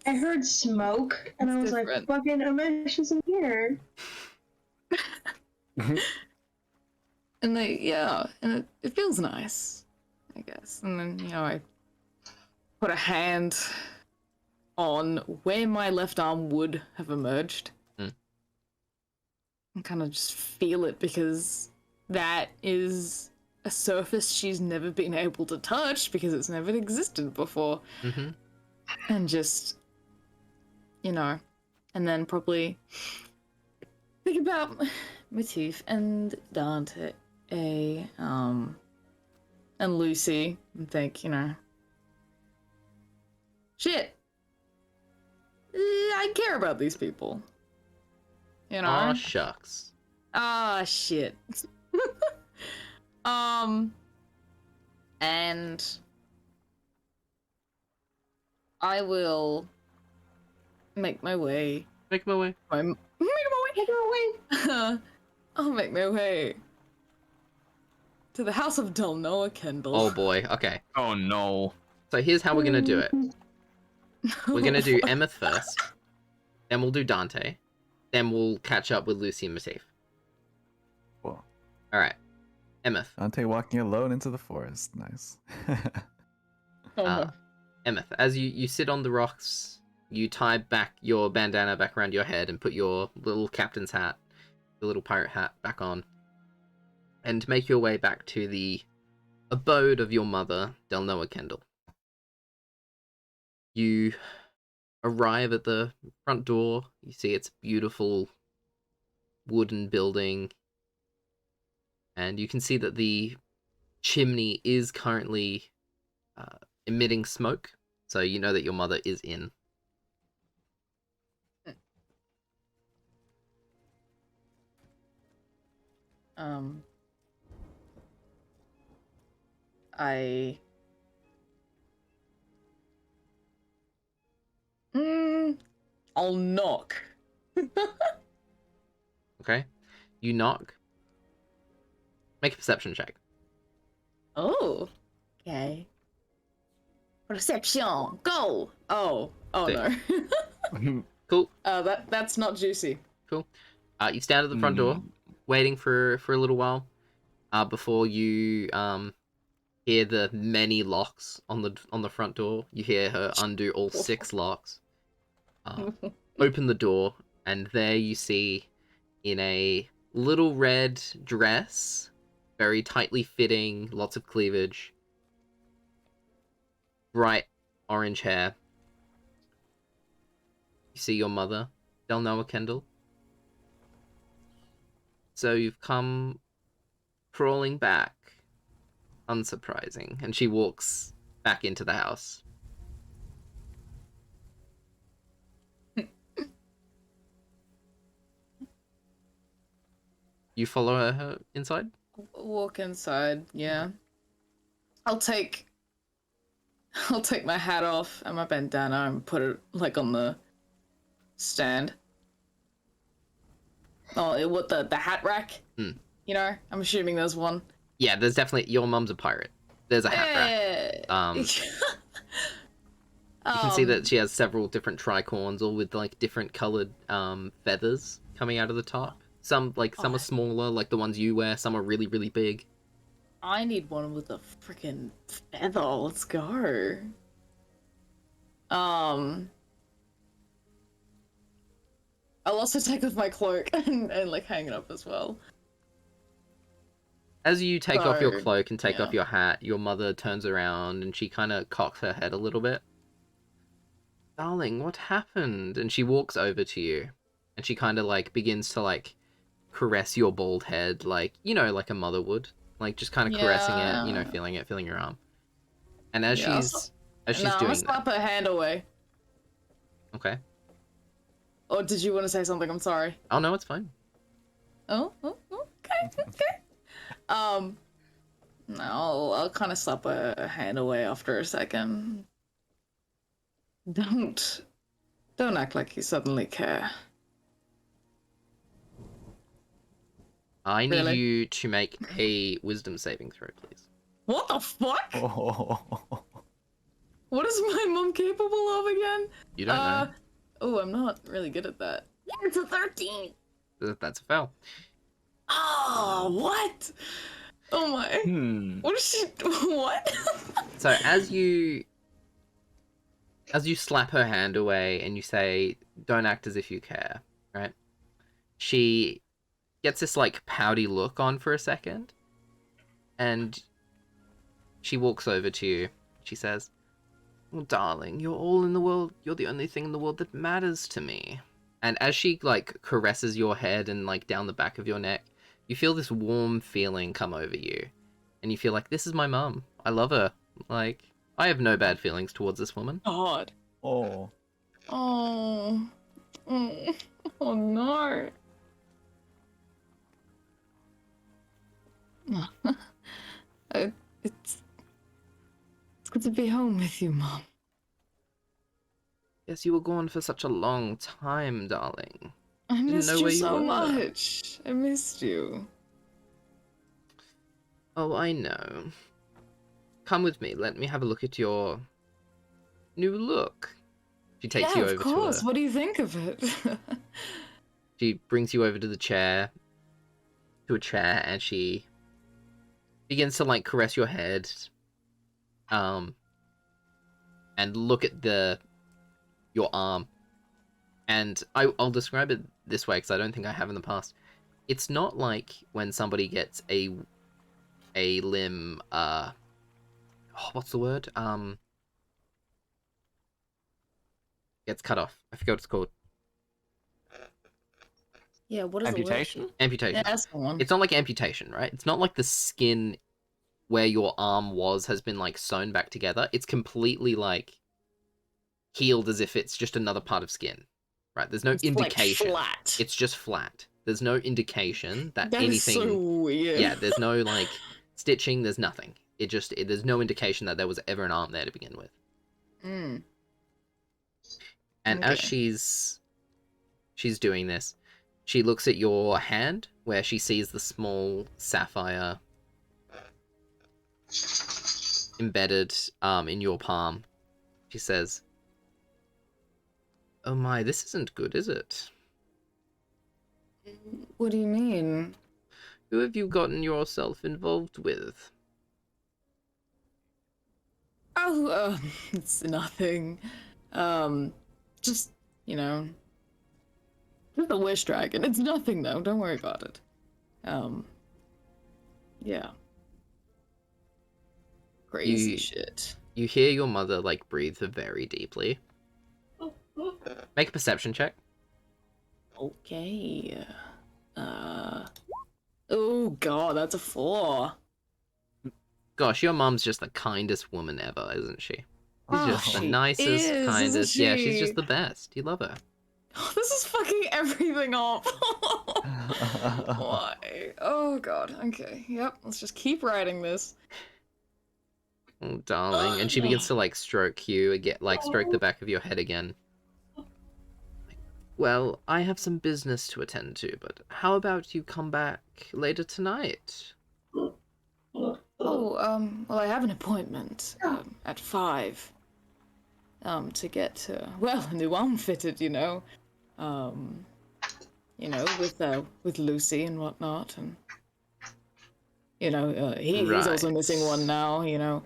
I heard smoke, and I was like, fucking Amish isn't here. And it feels nice, I guess. And then, I put a hand on where my left arm would have emerged. And kind of just feel it, because that is a surface she's never been able to touch because it's never existed before. Mm-hmm. And just, and then probably think about Matif and Dante, and Lucy, and think, shit, I care about these people. Aw, shucks. Ah, shit. And I will make my way. Make my way. I'll make my way to the house of Delnoa Kendall. Oh boy, okay. Oh no. So here's how we're gonna do it. We're gonna do Emmyth first, then we'll do Dante, then we'll catch up with Lucy and Matif. Cool. Alright. Emmyth. Dante walking alone into the forest. Nice. Emmyth, as you sit on the rocks, you tie back your bandana back around your head and put your little captain's hat, the little pirate hat, back on, and make your way back to the abode of your mother, Delnoa Kendall. You arrive at the front door. You see its beautiful wooden building, and you can see that the chimney is currently emitting smoke, so you know that your mother is in. I'll knock. Okay? You knock. Make a perception check. Oh, okay. Perception, go! Oh no. Cool. That's not juicy. Cool. You stand at the front door, waiting for a little while, before you hear the many locks on the front door. You hear her undo all 6 locks. Open the door, and there you see, in a little red dress, very tightly fitting, lots of cleavage, bright orange hair, you see your mother, Delnoa Kendall. So you've come crawling back. Unsurprising. And she walks back into the house. You follow her inside? Walk inside, yeah. I'll take my hat off and my bandana and put it like on the stand. Oh, what the hat rack? Hmm. You know, I'm assuming there's one. Yeah, there's definitely your mum's a pirate. There's a hat rack. You can see that she has several different tricorns, all with like different colored feathers coming out of the top. Some are smaller, like the ones you wear. Some are really, really big. I need one with a freaking feather. Let's go. I'll also take off my cloak and like hang it up as well. As you take off your cloak and take yeah. off your hat, your mother turns around and she kind of cocks her head a little bit. Darling, what happened? And she walks over to you, and she kind of like begins to like caress your bald head, like, you know, like a mother would, like just kind of caressing it, you know, feeling your arm. And as she's doing I'm gonna slap her hand away. Okay. Or did you want to say something? I'm sorry. Oh no, it's fine. Oh, okay. No, I'll kind of slap her hand away after a second. Don't act like you suddenly care. I need Really? you to make a wisdom saving throw, please. What the fuck? Oh. What is my mom capable of again? You don't know. Oh, I'm not really good at that. Yeah, it's a 13. That's a fail. Oh, what? Oh my. What is she? What? So as you slap her hand away and you say, "Don't act as if you care," right? She gets this like pouty look on for a second, and she walks over to you. She says, "Oh, darling, you're all in the world. You're the only thing in the world that matters to me." And as she like caresses your head and like down the back of your neck, you feel this warm feeling come over you, and you feel like, this is my mum. I love her. Like, I have no bad feelings towards this woman. God. Oh. Oh. Oh no. It's good to be home with you, Mom. Yes, you were gone for such a long time, darling. I missed know you where you so were. much. I missed you. Oh, I know. Come with me. Let me have a look at your new look. She takes you over of course. to her. What do you think of it? She brings you over to a chair, and she begins to like caress your head, and look at your arm. And I'll describe it this way because I don't think I have in the past. It's not like when somebody gets a limb, what's the word? Gets cut off. I forgot what it's called. Yeah, what is Amputation? Amputation. Yeah, that's the one. It's not like amputation, right? It's not like the skin where your arm was has been like sewn back together. It's completely like healed as if it's just another part of skin, right? There's no indication. Like flat. It's just flat. There's no indication that That is anything. so weird. Yeah, there's no like stitching. There's nothing. There's no indication that there was ever an arm there to begin with. Mm. And as she's doing this, she looks at your hand where she sees the small sapphire embedded in your palm. She says, "Oh my, this isn't good, is it? What do you mean? Who have you gotten yourself involved with?" Oh, it's nothing. Just, you know, just a wish dragon. It's nothing though. Don't worry about it. Yeah. Crazy shit. You hear your mother like breathe very deeply. Make a perception check. Okay. Oh god, that's a 4. Gosh, your mom's just the kindest woman ever, isn't she? She's just the she nicest, is, kindest. isn't Yeah, she's she? just the best. You love her. This is fucking everything up. Why? Oh god. Okay. Yep. Let's just keep writing this. Oh, darling. And she begins to like stroke you again, like stroke the back of your head again. Well, I have some business to attend to, but how about you come back later tonight? Oh, well, I have an appointment at 5. To get to a new arm fitted, with Lucy and whatnot, and he's also missing one now,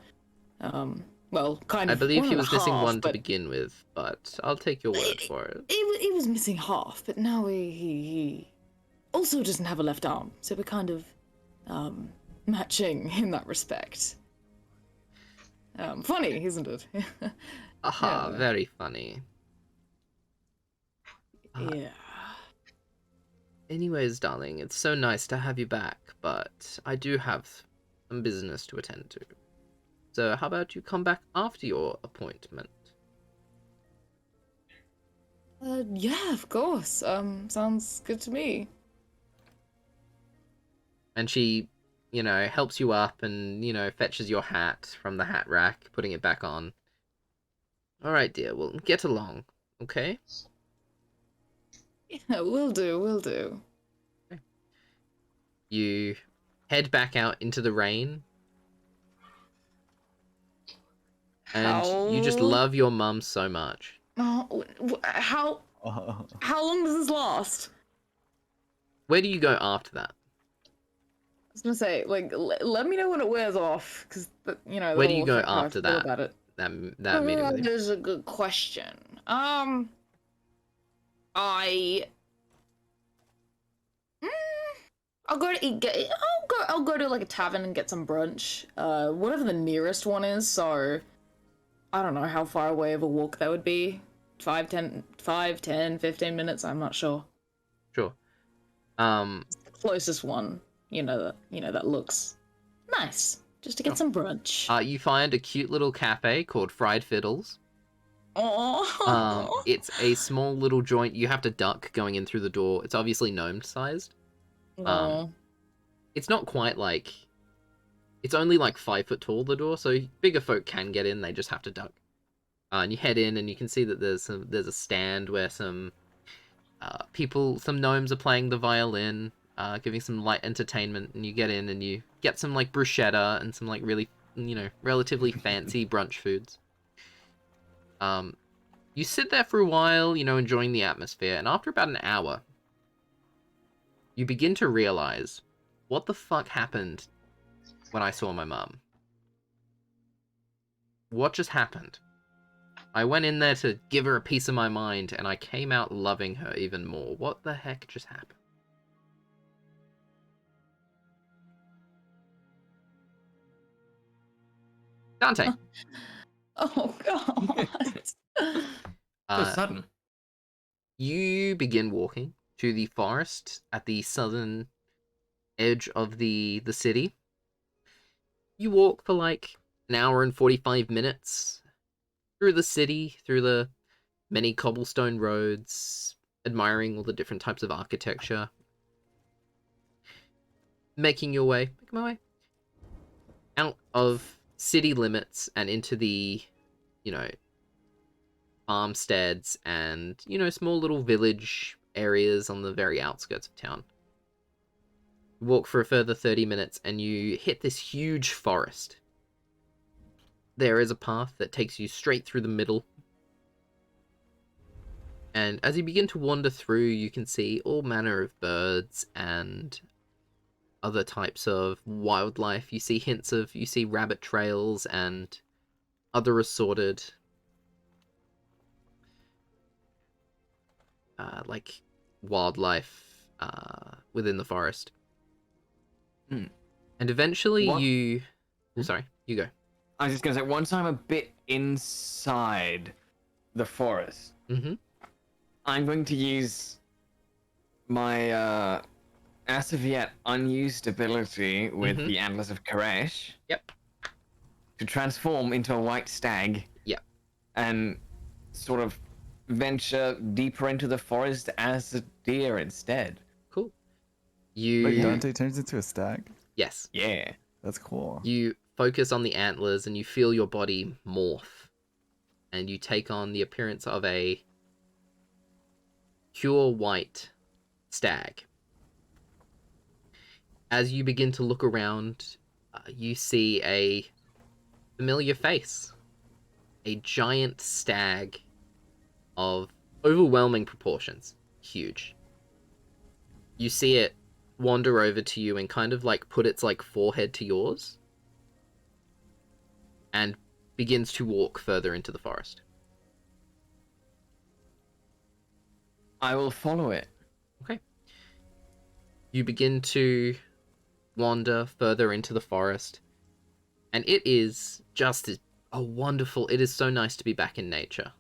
well, kind I of. believe one he and a was missing half, one to but begin with, but I'll take your word for it. he was missing half, but now he also doesn't have a left arm, so we're kind of matching in that respect. Funny, isn't it? Aha, Yeah. very funny. Yeah. Anyways, darling, it's so nice to have you back, but I do have some business to attend to. So how about you come back after your appointment? Yeah, of course. Sounds good to me. And she, helps you up and, fetches your hat from the hat rack, putting it back on. All right, dear, well, get along, okay? Yeah, will do. You head back out into the rain. And you just How- love your mum so much. Oh, how long does this last? Where do you go after that? I was gonna say, like, let me know when it wears off, because Where do you go affect how I after feel that? about it. That meeting with you? That is a good question. I. I'll go to eat. I'll go to like a tavern and get some brunch. Whatever the nearest one is. So, I don't know how far away of a walk that would be. 5, 10, 15 minutes. I'm not sure. Sure. The closest one. That looks nice. Just to get some brunch. You find a cute little cafe called Fried Fiddles. Oh. It's a small little joint. You have to duck going in through the door. It's obviously gnome-sized. It's not quite like... It's only like 5 foot tall, the door, so bigger folk can get in, they just have to duck. And you head in and you can see that there's a stand where some gnomes are playing the violin, giving some light entertainment, and you get in and you get some like bruschetta and some like really, relatively fancy brunch foods. You sit there for a while, enjoying the atmosphere, and after about an hour, you begin to realize what the fuck happened when I saw my mum. What just happened? I went in there to give her a piece of my mind, and I came out loving her even more. What the heck just happened? Dante. Oh god. So sudden. You begin walking to the forest at the southern edge of the city. You walk for like an hour and 45 minutes through the city, through the many cobblestone roads, admiring all the different types of architecture. Making my way out of city limits and into the, farmsteads and, small little village areas on the very outskirts of town. You walk for a further 30 minutes and you hit this huge forest. There is a path that takes you straight through the middle. And as you begin to wander through, you can see all manner of birds and other types of wildlife. You see rabbit trails and other assorted like wildlife within the forest. Mm. And eventually What? you... Oh, sorry, you go. I was just gonna say, once I'm a bit inside the forest, Mm-hmm. I'm going to use my as of yet unused ability with Mhm. the Antlers of Koresh Yep. to transform into a white stag. Yep. And sort of venture deeper into the forest as a deer instead. Cool. You Dante turns into a stag? yes. Yeah. That's cool. You focus on the antlers and you feel your body morph, and you take on the appearance of a pure white stag. As you begin to look around, you see a familiar face. A giant stag of overwhelming proportions. Huge. You see it wander over to you and kind of like put its like forehead to yours and begins to walk further into the forest. I will follow it. Okay. You begin to wander further into the forest, and it is just a wonderful. It is so nice to be back in nature,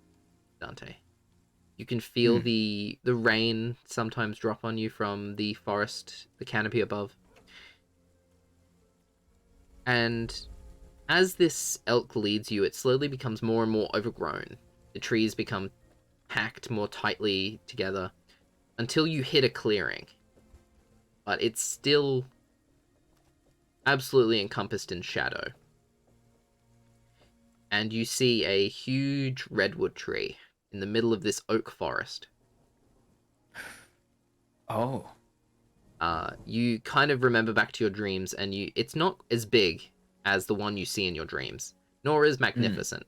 Dante. You can feel the rain sometimes drop on you from the forest, the canopy above. And as this elk leads you, it slowly becomes more and more overgrown. The trees become packed more tightly together until you hit a clearing. But it's still absolutely encompassed in shadow. And you see a huge redwood tree in the middle of this oak forest. Oh. You kind of remember back to your dreams, and it's not as big as the one you see in your dreams, nor is magnificent.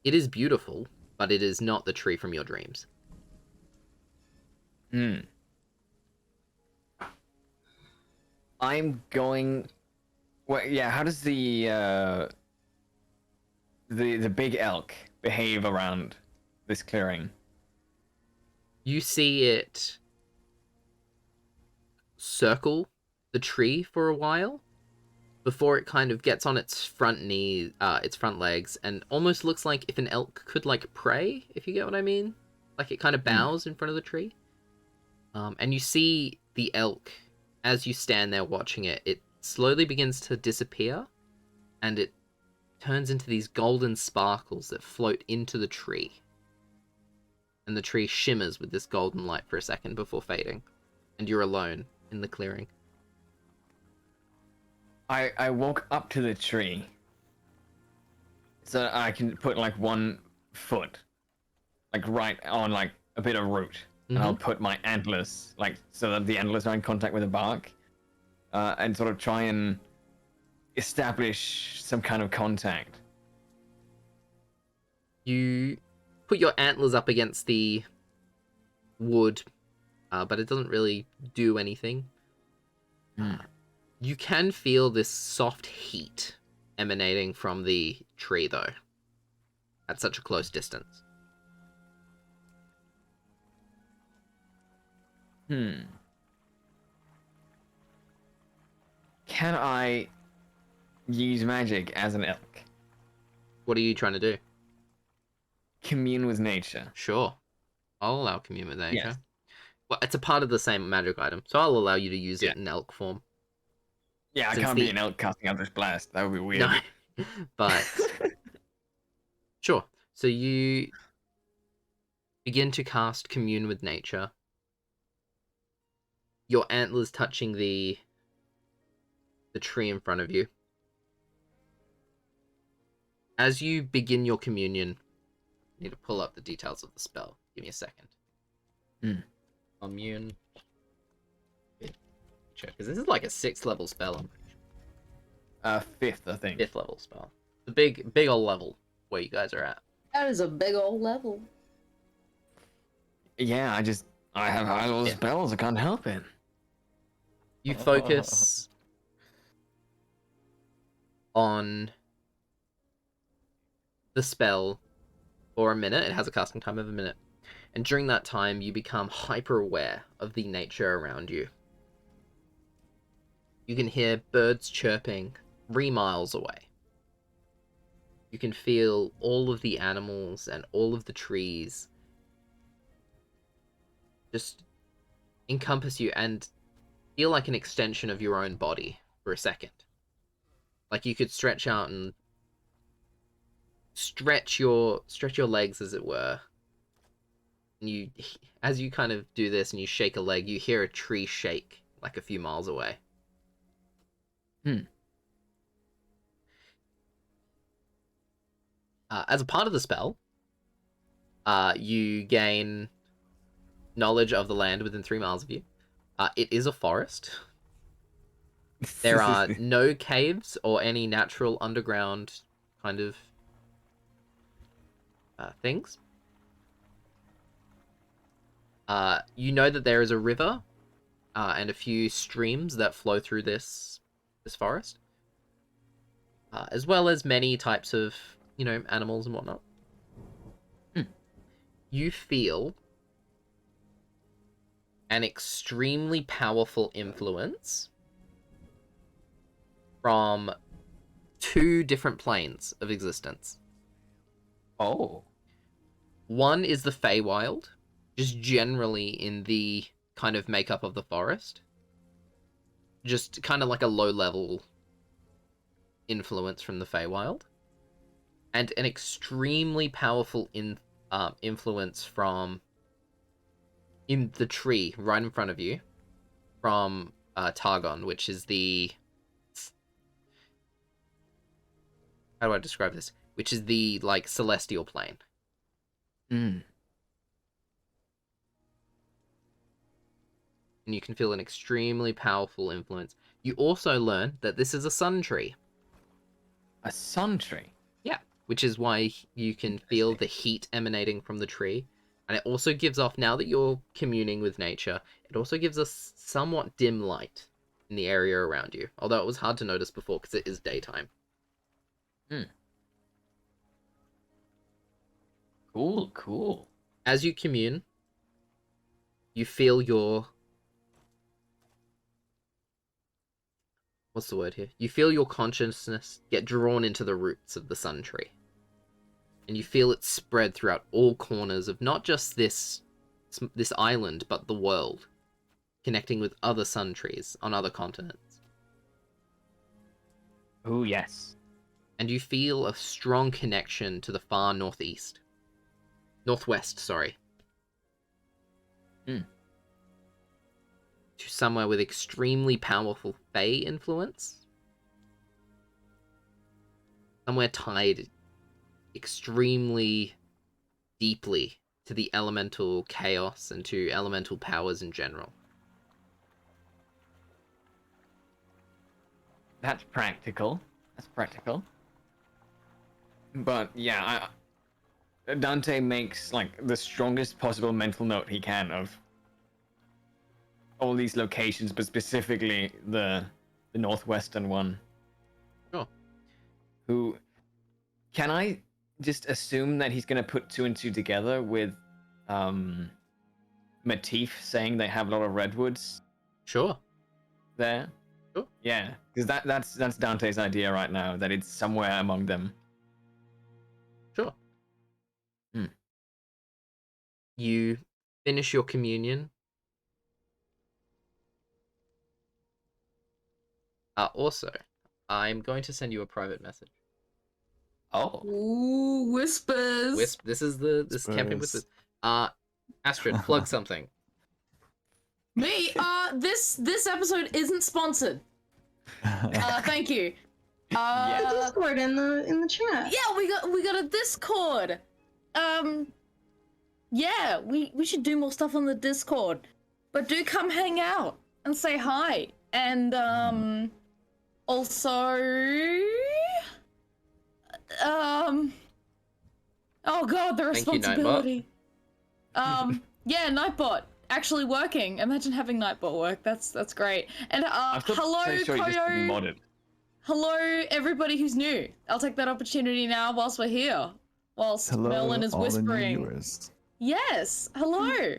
It is beautiful, but it is not the tree from your dreams. I'm going. Well, yeah. How does the big elk behave around this clearing? You see it circle the tree for a while before it kind of gets on its front legs, and almost looks like if an elk could like pray, if you get what I mean. Like it kind of bows in front of the tree. And you see the elk, as you stand there watching it, it slowly begins to disappear, and it turns into these golden sparkles that float into the tree. And the tree shimmers with this golden light for a second before fading, and you're alone in the clearing. I walk up to the tree so I can put like one foot like right on like a bit of root, and I'll put my antlers like so that the antlers are in contact with the bark, and sort of try and establish some kind of contact. You put your antlers up against the wood, but it doesn't really do anything. You can feel this soft heat emanating from the tree, though, at such a close distance. Can I use magic as an elk? What are you trying to do? Commune with nature. Sure. I'll allow commune with nature. Yes. Well, it's a part of the same magic item, so I'll allow you to use it in elk form. Yeah, I Since can't be an elk casting out this blast. That would be weird. No. But sure. So you begin to cast commune with nature. Your antlers touching the tree in front of you. As you begin your communion, I need to pull up the details of the spell. Give me a second. Commune. Because this is like a 6th level spell, I'm pretty sure. 5th, I think. 5th level spell. The big old level where you guys are at. That is a big old level. Yeah, I have high level spells. I can't help it. You focus on the spell for a minute. It has a casting time of a minute. And during that time, you become hyper aware of the nature around you. You can hear birds chirping 3 miles away. You can feel all of the animals and all of the trees just encompass you and feel like an extension of your own body for a second. Like you could stretch out and stretch your legs, as it were. And as you kind of do this and you shake a leg, you hear a tree shake like a few miles away. As a part of the spell, you gain knowledge of the land within 3 miles of you. It is a forest. There are no caves or any natural underground kind of things. You know that there is a river and a few streams that flow through this forest, as well as many types of, animals and whatnot. You feel an extremely powerful influence from 2 different planes of existence. Oh. One is the Feywild, just generally in the kind of makeup of the forest. Just kind of like a low-level influence from the Feywild. And an extremely powerful influence from in the tree right in front of you from Targon, which is the... How do I describe this? Which is the, celestial plane. Mm. And you can feel an extremely powerful influence. You also learn that this is a Suntree. A Suntree? Yeah, which is why you can feel the heat emanating from the tree. And it also gives off, now that you're communing with nature, it also gives us somewhat dim light in the area around you. Although it was hard to notice before because it is daytime. Cool. As you commune, you feel your... What's the word here? You feel your consciousness get drawn into the roots of the Suntree. And you feel it spread throughout all corners of not just this island, but the world, connecting with other Suntrees on other continents. Oh, yes. And you feel a strong connection to the far northwest, sorry. Hmm. To somewhere with extremely powerful Fey influence. Somewhere tied extremely deeply to the elemental chaos and to elemental powers in general. That's practical. But yeah, Dante makes the strongest possible mental note he can of all these locations, but specifically the northwestern one. Sure. Who can I just assume that he's gonna put 2 and 2 together with Matif saying they have a lot of redwoods Sure. there? Sure. Yeah, because that's Dante's idea right now, that it's somewhere among them. Sure. Hmm. You finish your communion. Also, I'm going to send you a private message. Oh. Ooh, whispers. This is campaign whispers. Astrid, plug something. Me? This episode isn't sponsored. Thank you. The Discord in the chat. Yeah, we got a Discord. Yeah, we should do more stuff on the Discord. But do come hang out and say hi. And also oh god, the responsibility. Yeah, Nightbot actually working. Imagine having Nightbot work. That's great. And hello Koyo. Hello everybody who's new. I'll take that opportunity now whilst we're here. Whilst Hello, Merlin is all the new whispering. viewers. Yes, hello.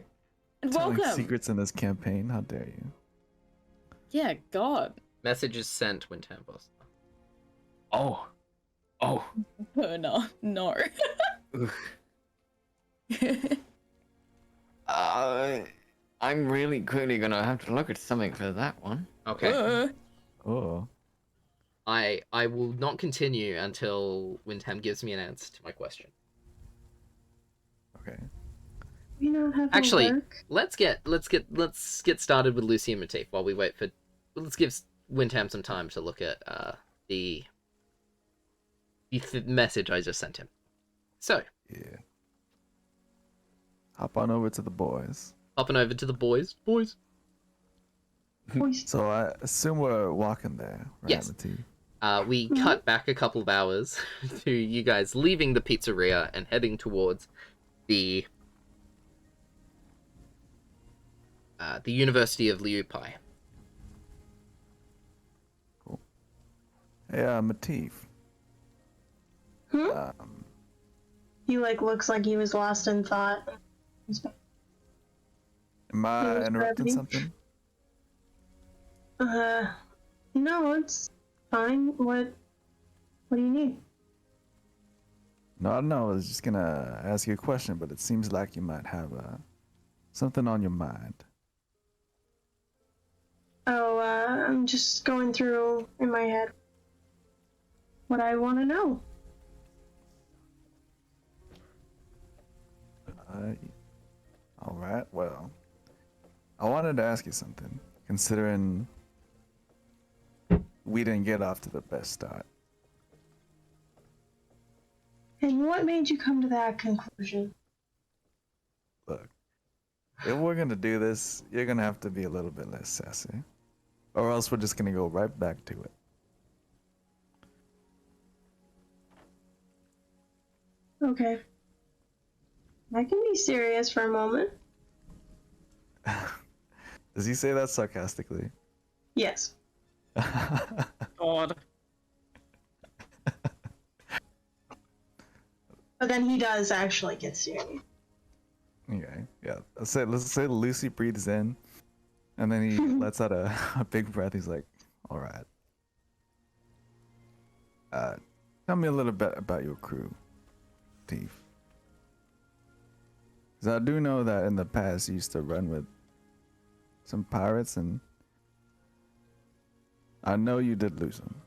And Telling welcome. secrets in this campaign. How dare you? Yeah, god. Message is sent, WyndhamVossler. Oh. No. I'm really quickly gonna have to look at something for that one. Okay. Oh. I will not continue until Wyndham gives me an answer to my question. Okay. We not have Actually, work. let's get started with Lucy and Matif while we wait for. Let's give Windham some time to look at the message I just sent him. So, Yeah. Hop on over to the boys. hopping over to the boys. Boys. So I assume we're walking there, right, Yes. Matif? We cut back a couple of hours to you guys leaving the pizzeria and heading towards the University of Lieu'Paix. Cool. Hey, Matif. He like looks like he was lost in thought. Am I was interrupting gravity. something? No, it's fine. What do you need? No, I don't know. I was just gonna ask you a question, but it seems like you might have something on your mind. Oh, I'm just going through in my head what I want to know. All right. Well, I wanted to ask you something, considering we didn't get off to the best start. And what made you come to that conclusion? Look, if we're gonna do this, you're gonna have to be a little bit less sassy, or else we're just gonna go right back to it. Okay. I can be serious for a moment. Does he say that sarcastically? Yes. God. But then he does actually get serious. Okay, yeah. Let's say Lucy breathes in, and then he lets out a big breath. He's like, "All right. Tell me a little bit about your crew, Thief. Because I do know that in the past you used to run with some pirates, and I know you did lose them."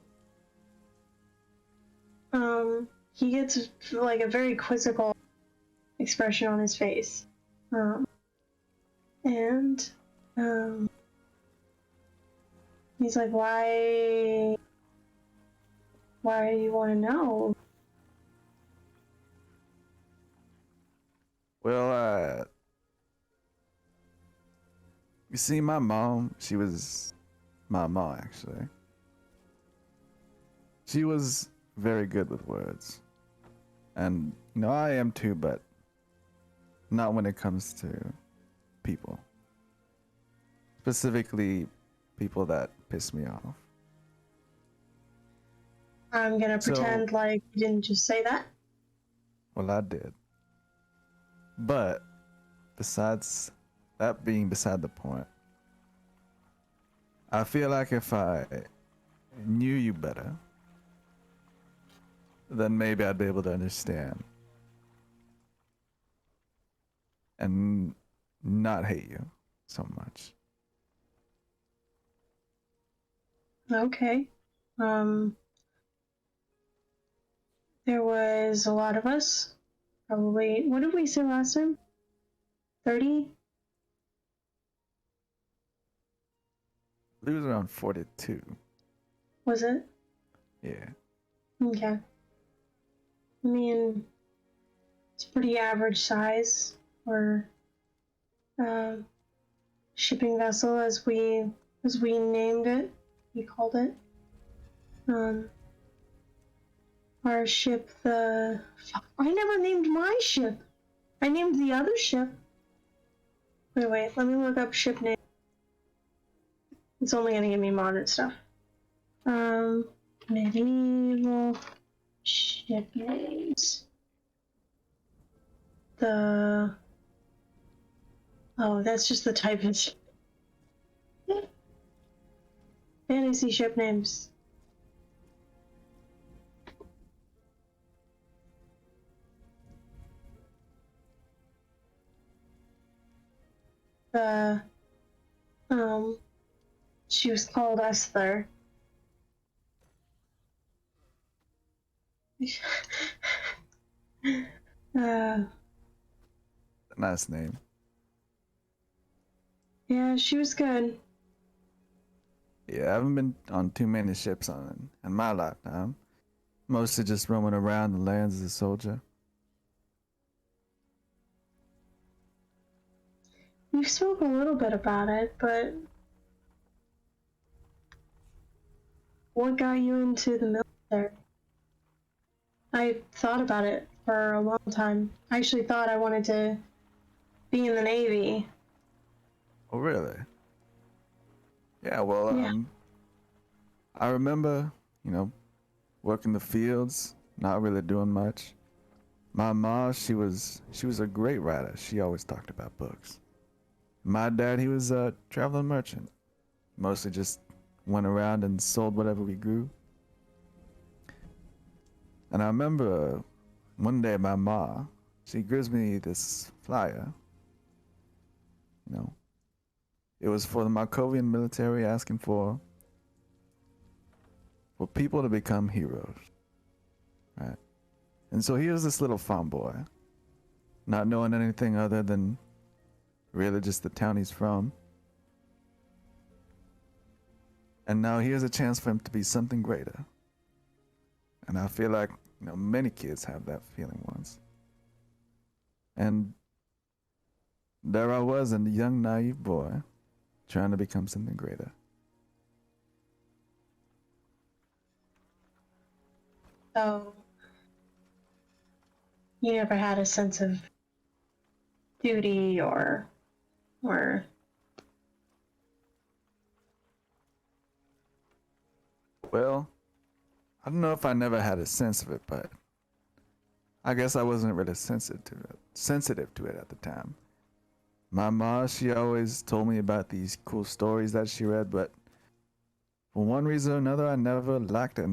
He gets like a very quizzical expression on his face. And he's like, why do you want to know? Well, you see, my mom, she was my mom, actually. She was very good with words. And, you know, I am too, but not when it comes to people. Specifically, people that piss me off. I'm gonna So- pretend like you didn't just say that. Well, I did. But, besides that being beside the point, I feel like if I knew you better, then maybe I'd be able to understand and not hate you so much. Okay. There was a lot of us. Probably, what did we say last time? 30? I believe it was around 42. Was it? Yeah. Okay. I mean, it's pretty average size for shipping vessel, as we named it. We called it. Our ship, the... Fuck, I never named my ship. I named the other ship. Wait, let me look up ship name. It's only gonna give me modern stuff. Medieval ship names. Oh, that's just the type of ship. Fantasy ship names. She was called Esther. Nice name. Yeah, she was good. Yeah, I haven't been on too many ships in my lifetime. Mostly just roaming around the lands as a soldier. You spoke a little bit about it, but what got you into the military? I thought about it for a long time. I actually thought I wanted to be in the Navy. Oh, really? Yeah, well, Yeah. I remember, working the fields, not really doing much. My mom, she was a great writer. She always talked about books. My dad, he was a traveling merchant. Mostly just went around and sold whatever we grew. And I remember one day my ma, she gives me this flyer. It was for the Markovian military asking for people to become heroes. Right? And so here's this little farm boy, not knowing anything other than really just the town he's from. And now here's a chance for him to be something greater. And I feel like, many kids have that feeling once. And there I was, a young, naive boy, trying to become something greater. So, you never had a sense of duty or Well, I don't know if I never had a sense of it, but I guess I wasn't really sensitive to it at the time. My mom, she always told me about these cool stories that she read, but for one reason or another, I never liked it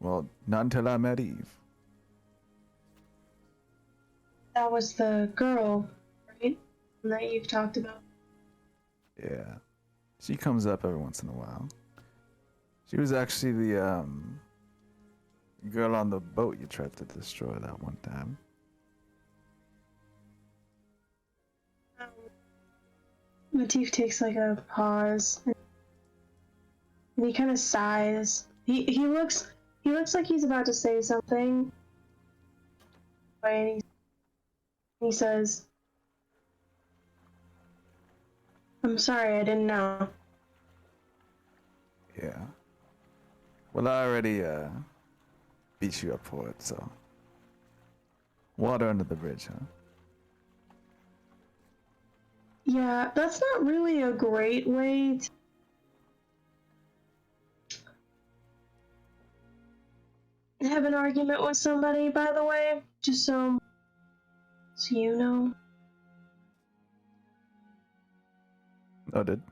not until I met Eve. that was the girl, right? That you've talked about. Yeah, she comes up every once in a while. She was actually the girl on the boat you tried to destroy that one time. Matif takes like a pause and he kind of sighs. He looks like he's about to say something, and he says, "I'm sorry, I didn't know." Yeah. Well, I already beat you up for it, so water under the bridge, huh? Yeah, that's not really a great way to have an argument with somebody, by the way. Just so you know. Noted.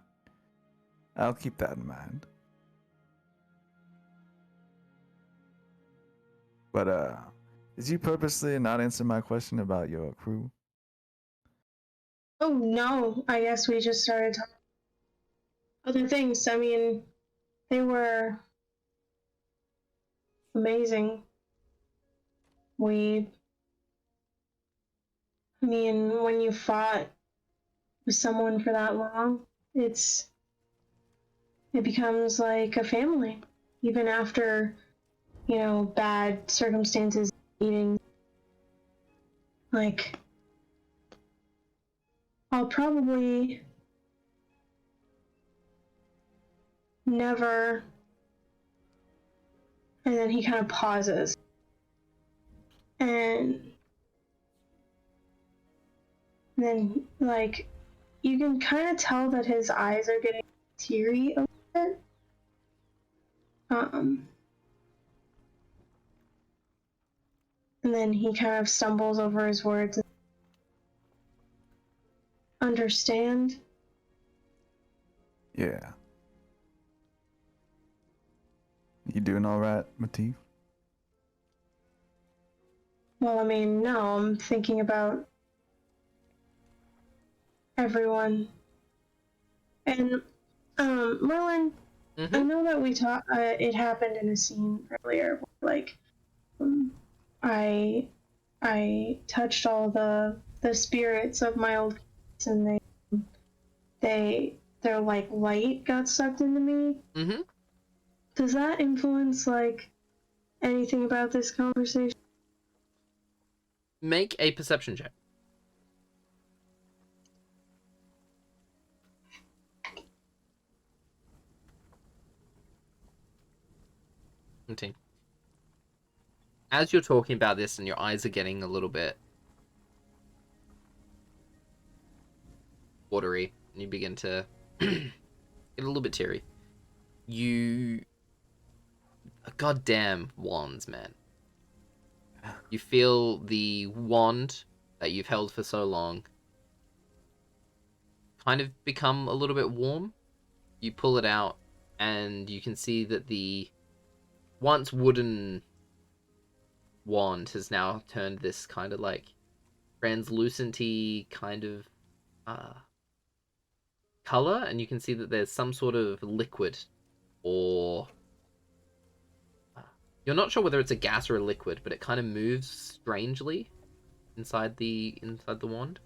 I'll keep that in mind. But did you purposely not answer my question about your crew? Oh no, I guess we just started talking other things. I mean, they were amazing. When you fought with someone for that long, it becomes like a family, even after, bad circumstances, meeting. Like, I'll probably never, and then he kind of pauses. And then, like, you can kind of tell that his eyes are getting teary a little bit. And then he kind of stumbles over his words. Understand? Yeah. You doing all right, Matif? Well, I mean, no, I'm thinking about everyone. And, Merlin, Mm-hmm. I know that we talked, it happened in a scene earlier, like, I I touched all the spirits of my old kids, and their like light got sucked into me. Mm-hmm. Does that influence like anything about this conversation? Make a perception check. Okay. As you're talking about this and your eyes are getting a little bit watery, and you begin to get a little bit teary, goddamn wands, man. You feel the wand that you've held for so long kind of become a little bit warm. You pull it out, and you can see that the once wooden wand has now turned this kind of like translucenty kind of color, and you can see that there's some sort of liquid, or you're not sure whether it's a gas or a liquid, but it kind of moves strangely inside the wand,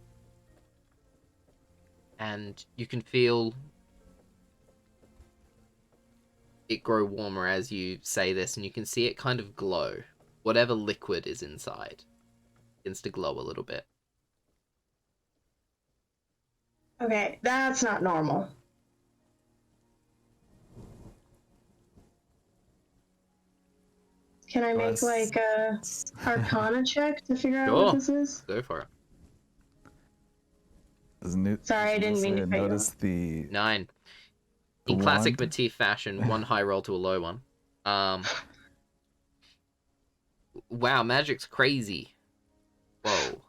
and you can feel it grow warmer as you say this, and you can see it kind of glow. Whatever liquid is inside begins to glow a little bit. Okay, that's not normal. Can I make like a Arcana check to figure out Sure. what this is? Go for it. Sorry, I didn't mean to cut you notice off. the 9. The In classic wand? Matif fashion, one high roll to a low one. Wow, magic's crazy. Whoa.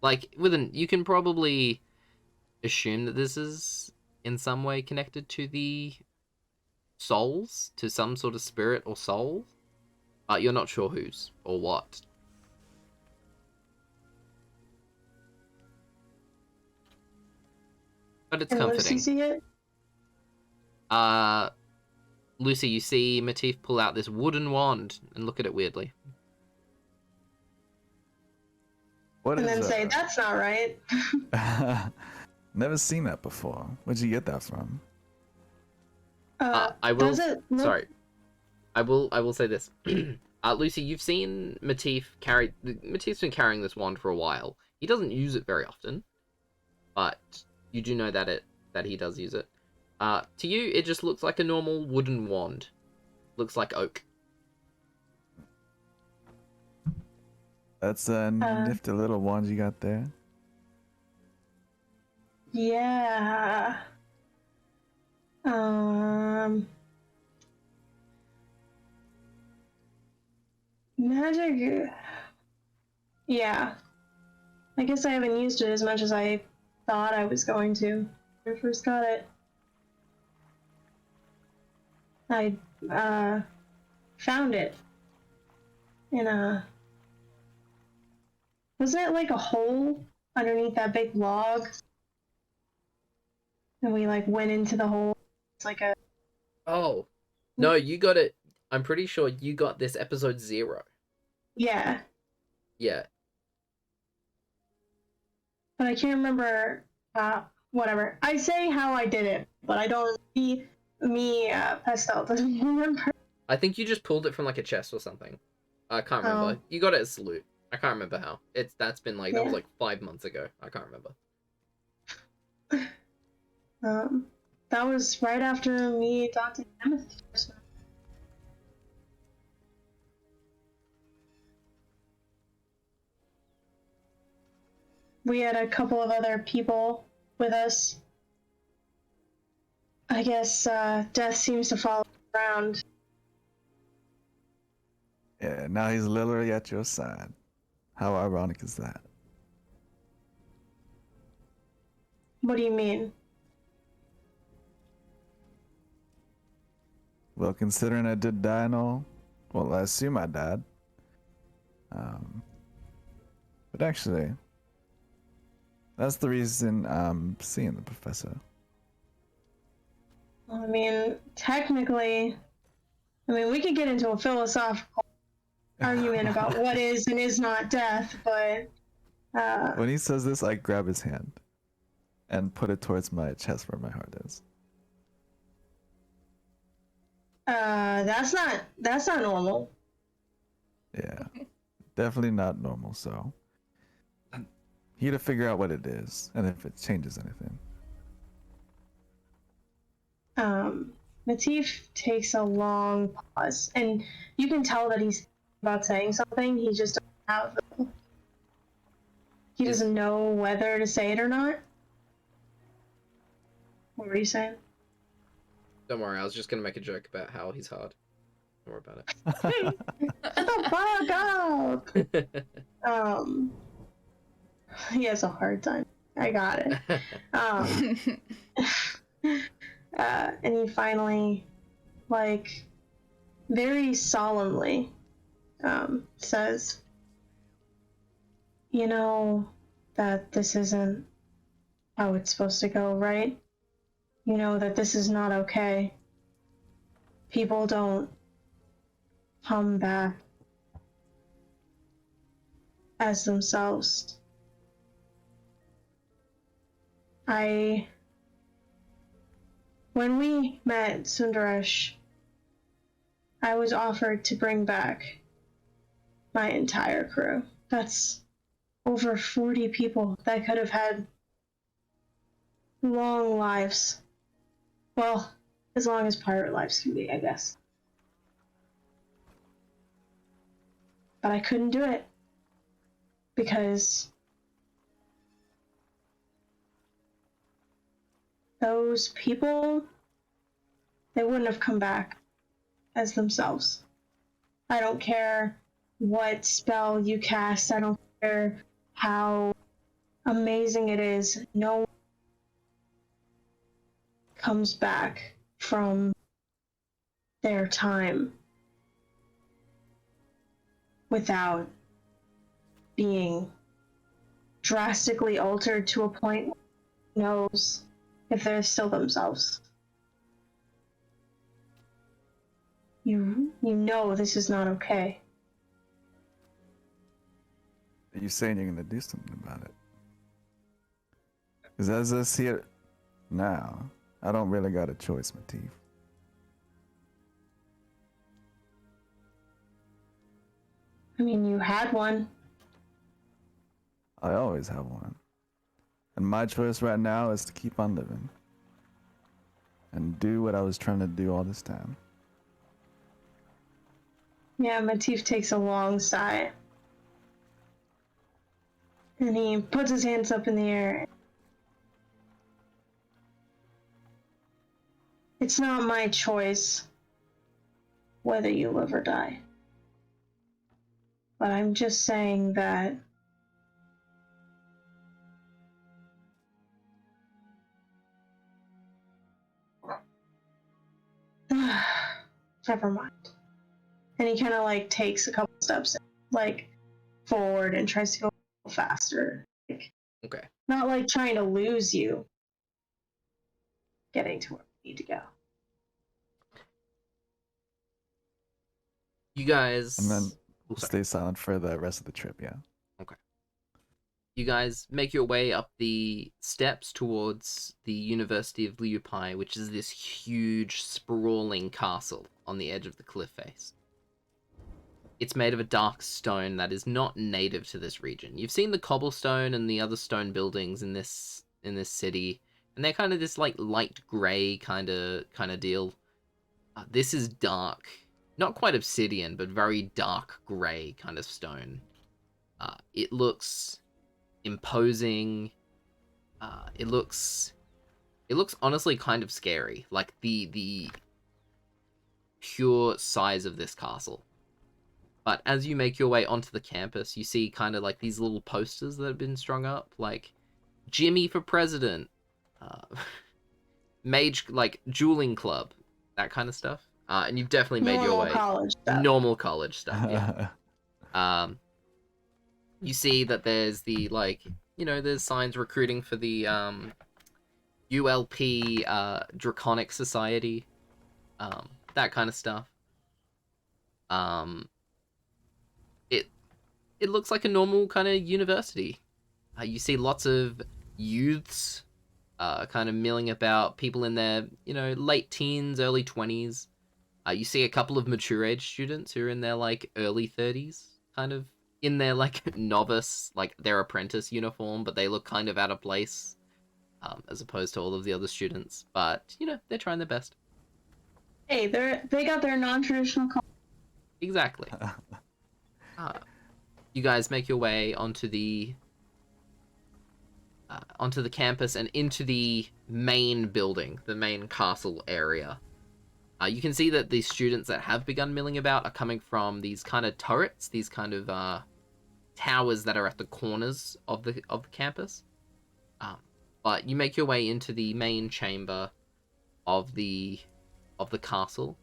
Like, you can probably assume that this is in some way connected to the souls, to some sort of spirit or soul. You're not sure whose or what. But it's Can Lucy comforting. see it? Lucy, you see Matif pull out this wooden wand and look at it weirdly. What And is then say, that's not right. Never seen that before. Where'd you get that from? I will. Does it look... Sorry, I will say this. Lucy, you've seen Matif carry. Matif's been carrying this wand for a while. He doesn't use it very often, but you do know that he does use it. To you, it just looks like a normal wooden wand. Looks like oak. That's a nifty little wand you got there. Yeah. Magic. Yeah. I guess I haven't used it as much as I thought I was going to when I first got it. I found it in a... Wasn't it like a hole underneath that big log? And we like went into the hole. It's like a... Oh. No, you got it. I'm pretty sure you got this episode 0. Yeah. Yeah. But I can't remember, whatever. I say how I did it, but I don't... Pastel doesn't remember. I think you just pulled it from like a chest or something. I can't remember. You got it at Salute. I can't remember how. That's been like, that was like 5 months ago. I can't remember. That was right after me, Dante, and Emmyth first met. We had a couple of other people with us. I guess death seems to follow around. Yeah, now he's literally at your side. How ironic is that? What do you mean? Well, considering I did die and all, well, I assume I died. But actually, that's the reason I'm seeing the professor. I mean, technically, we could get into a philosophical argument about what is and is not death, but When he says this, I grab his hand and put it towards my chest where my heart is. that's not normal. Yeah, definitely not normal. So, here to figure out what it is and if it changes anything. Matif takes a long pause, and you can tell that he's about saying something. He just he doesn't know whether to say it or not. What were you saying? Don't worry, I was just gonna make a joke about how he's hard. Don't worry about Shut the fuck up! it. He has a hard time. I got it. And he finally, like, very solemnly, says, "You know that this isn't how it's supposed to go, right? You know that this is not okay. People don't come back as themselves. When we met Sundaresh, I was offered to bring back my entire crew. That's over 40 people that could have had long lives. Well, as long as pirate lives can be, I guess. But I couldn't do it because those people, they wouldn't have come back as themselves. I don't care what spell you cast, I don't care how amazing it is, no one comes back from their time without being drastically altered to a point where who knows if they're still themselves. You know this is not okay." Are you saying you're gonna do something about it? Because as I see it now, I don't really got a choice, Matif. I mean, you had one. I always have one. And my choice right now is to keep on living. And do what I was trying to do all this time. Yeah, Matif takes a long sigh. And he puts his hands up in the air. It's not my choice whether you live or die. But I'm just saying that never mind. And he kind of like takes a couple steps like forward and tries to go a little faster. Like, Okay. not like trying to lose you. Getting to where we need to go. You guys. And then Oh, sorry. stay silent for the rest of the trip, yeah. You guys make your way up the steps towards the University of Lieu'Paix, which is this huge, sprawling castle on the edge of the cliff face. It's made of a dark stone that is not native to this region. You've seen the cobblestone and the other stone buildings in this city, and they're kind of this like light gray kind of deal. This is dark, not quite obsidian, but very dark gray kind of stone. It looks imposing. It looks honestly kind of scary, like the pure size of this castle. But as you make your way onto the campus, you see kind of like these little posters that have been strung up, like Jimmy for president, mage, like dueling club, that kind of stuff. And you've definitely made your way. College stuff. Normal college stuff, yeah. You see that there's the, like, you know, there's signs recruiting for the ULP Draconic Society, that kind of stuff. it looks like a normal kind of university. You see lots of youths kind of milling about, people in their, late teens, early 20s. You see a couple of mature age students who are in their, like, early 30s, kind of in their, like, novice, like, their apprentice uniform, but they look kind of out of place, as opposed to all of the other students. But, they're trying their best. Hey, they got their non-traditional. Exactly. You guys make your way onto the campus and into the main building, the main castle area. You can see that the students that have begun milling about are coming from these kind of turrets, these kind of towers that are at the corners of the campus. But you make your way into the main chamber of the castle,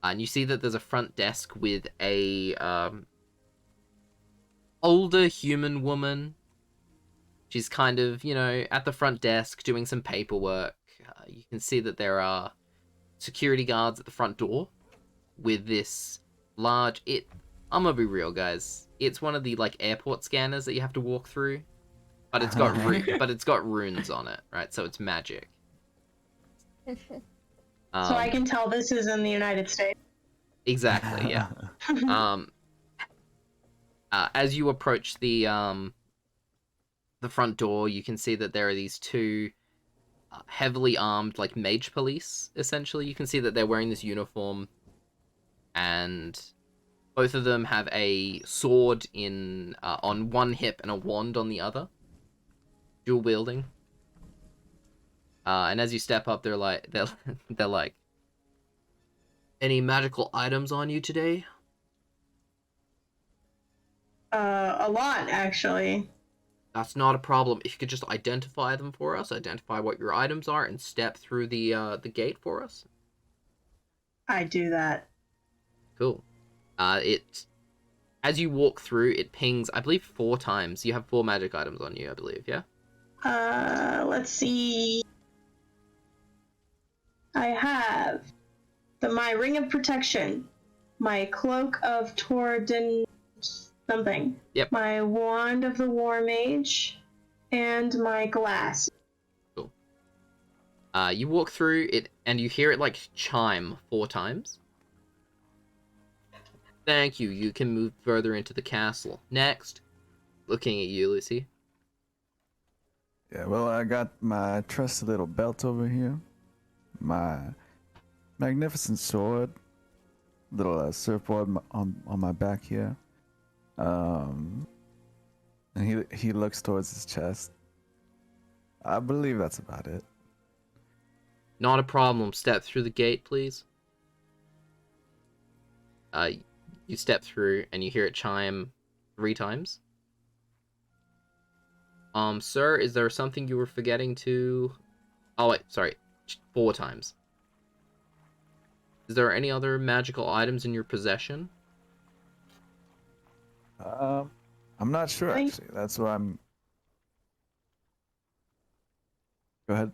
and you see that there's a front desk with a older human woman. She's kind of, at the front desk doing some paperwork. You can see that there are security guards at the front door with this large... I'm gonna be real, guys. It's one of the, like, airport scanners that you have to walk through. But it's got runes on it, right? So it's magic. So I can tell this is in the United States. Exactly, yeah. As you approach the front door, you can see that there are these two heavily armed, like, mage police, essentially. You can see that they're wearing this uniform, and both of them have a sword on one hip and a wand on the other, dual wielding. And as you step up, they're like, any magical items on you today? A lot, actually. That's not a problem. If you could just identify them for us, identify what your items are, and step through the gate for us. I do that. Cool. As you walk through, it pings, I believe, 4 times. You have 4 magic items on you, I believe, yeah? Let's see. I have my Ring of Protection, my Cloak of Torden something. Yep. My Wand of the War Mage, and my Glass. Cool. You walk through it, and you hear it, like, chime 4 times. Thank you. You can move further into the castle. Next. Looking at you, Lucy. Yeah, well, I got my trusty little belt over here, my magnificent sword, little surfboard on my back here. And he looks towards his chest. I believe that's about it. Not a problem. Step through the gate, please. You step through, and you hear it chime 3 times. Sir, is there something you were forgetting to... Oh, wait, sorry. 4 times. Is there any other magical items in your possession? I'm not sure, actually. That's why I'm... Go ahead,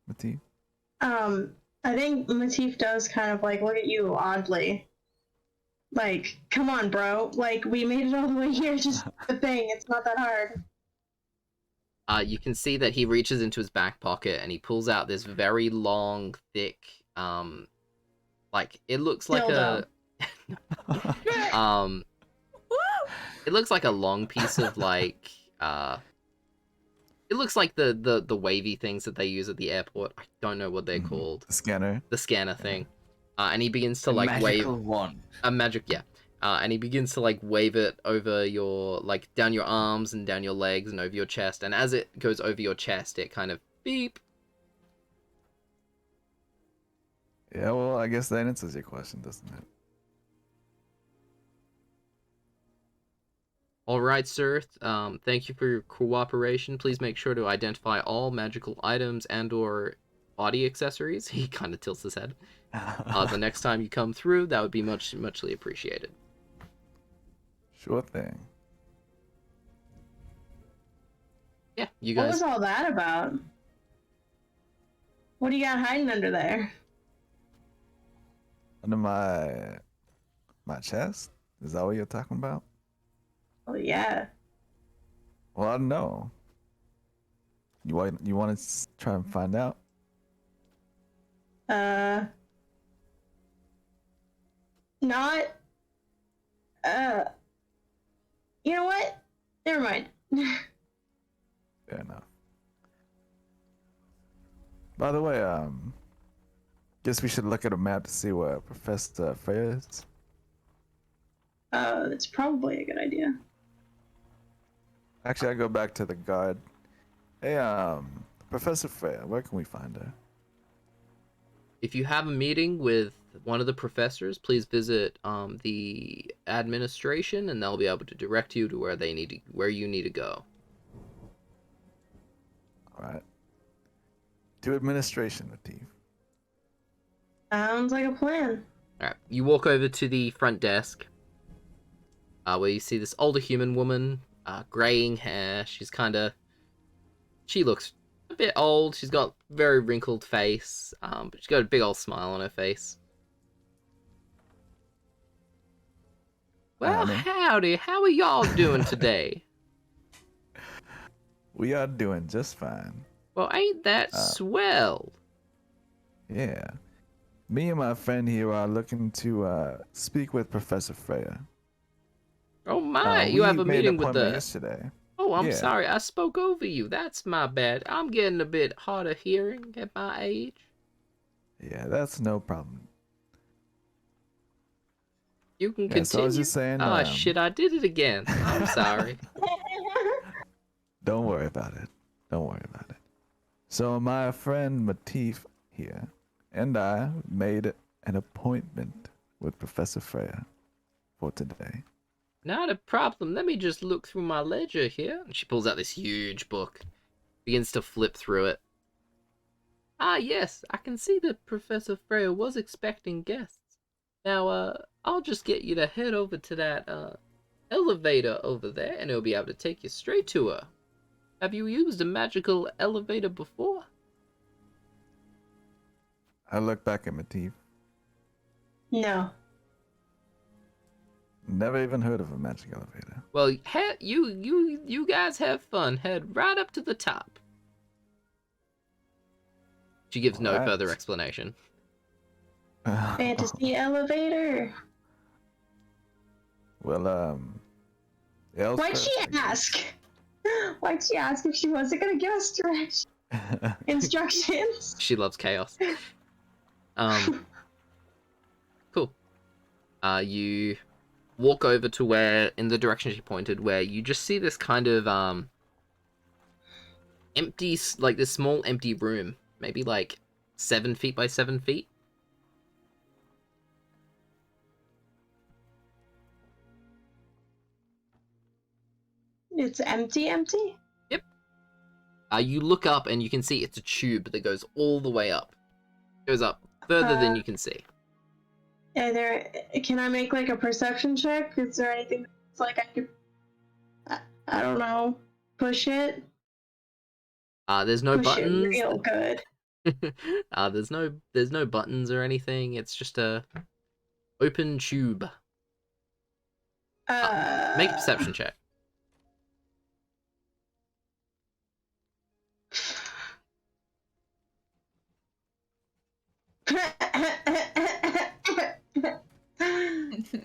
Matif. I think Matif does kind of, like, look at you oddly. Like, come on, bro. Like, we made it all the way here. Just the thing. It's not that hard. You can see that he reaches into his back pocket and he pulls out this very long, thick, like, it looks like Dildo. it looks like a long piece of, like, it looks like the wavy things that they use at the airport. I don't know what they're called. The scanner. The scanner thing. And he begins to, like, magical wave... wand. A magic, yeah. And he begins to, like, wave it over your, like, down your arms and down your legs and over your chest. And as it goes over your chest, it kind of beep. Yeah, well, I guess that answers your question, doesn't it? All right, sir. Thank you for your cooperation. Please make sure to identify all magical items and/or body accessories. He kind of tilts his head. The next time you come through, that would be muchly appreciated. Sure thing. Yeah, you What guys. was all that about? What do you got hiding under there? Under my chest? Is that what you're talking about? Oh yeah. Well, I don't know. You want to try and find out? Not. You know what? Never mind. Fair enough. By the way, guess we should look at a map to see where Professor Freya is. That's probably a good idea. Actually, I go back to the guard. Hey, Professor Freya, where can we find her? If you have a meeting with one of the professors, please visit the administration, and they'll be able to direct you to where you need to go. All right. To administration, Matif. Sounds like a plan. All right, you walk over to the front desk, where you see this older human woman, graying hair. She looks a bit old. She's got very wrinkled face, but she's got a big old smile on her face. Well, howdy. How are y'all doing today? We are doing just fine. Well, ain't that swell? Yeah. Me and my friend here are looking to speak with Professor Freya. Oh my, you have a meeting with the... yesterday. Oh, I'm Yeah. sorry, I spoke over you. That's my bad. I'm getting a bit hard of hearing at my age. Yeah, that's no problem. You can Yeah, continue. so I was just saying. Oh, shit, I did it again. I'm sorry. Don't worry about it. Don't worry about it. So my friend Matif here and I made an appointment with Professor Freya for today. Not a problem. Let me just look through my ledger here. And she pulls out this huge book. Begins to flip through it. Ah, yes. I can see that Professor Freya was expecting guests. Now, I'll just get you to head over to that, elevator over there, and it'll be able to take you straight to her. Have you used a magical elevator before? I look back at Matif. No. Never even heard of a magic elevator. Well, you guys have fun. Head right up to the top. She gives no Alright. further explanation. Fantasy elevator. Well, else Why'd first, she I guess. ask? Why'd she ask if she wasn't gonna give us instructions? She loves chaos. Cool. You walk over to where, in the direction she pointed, where you just see this kind of empty, like this small empty room, maybe like 7 feet by 7 feet. It's empty. Yep. You look up and you can see it's a tube that goes all the way up. It goes up further than you can see. Can I make like a perception check? Is there anything that's like I could, I don't know, push it? There's no Push buttons. it real good. There's no buttons or anything. It's just a open tube. Make a perception check.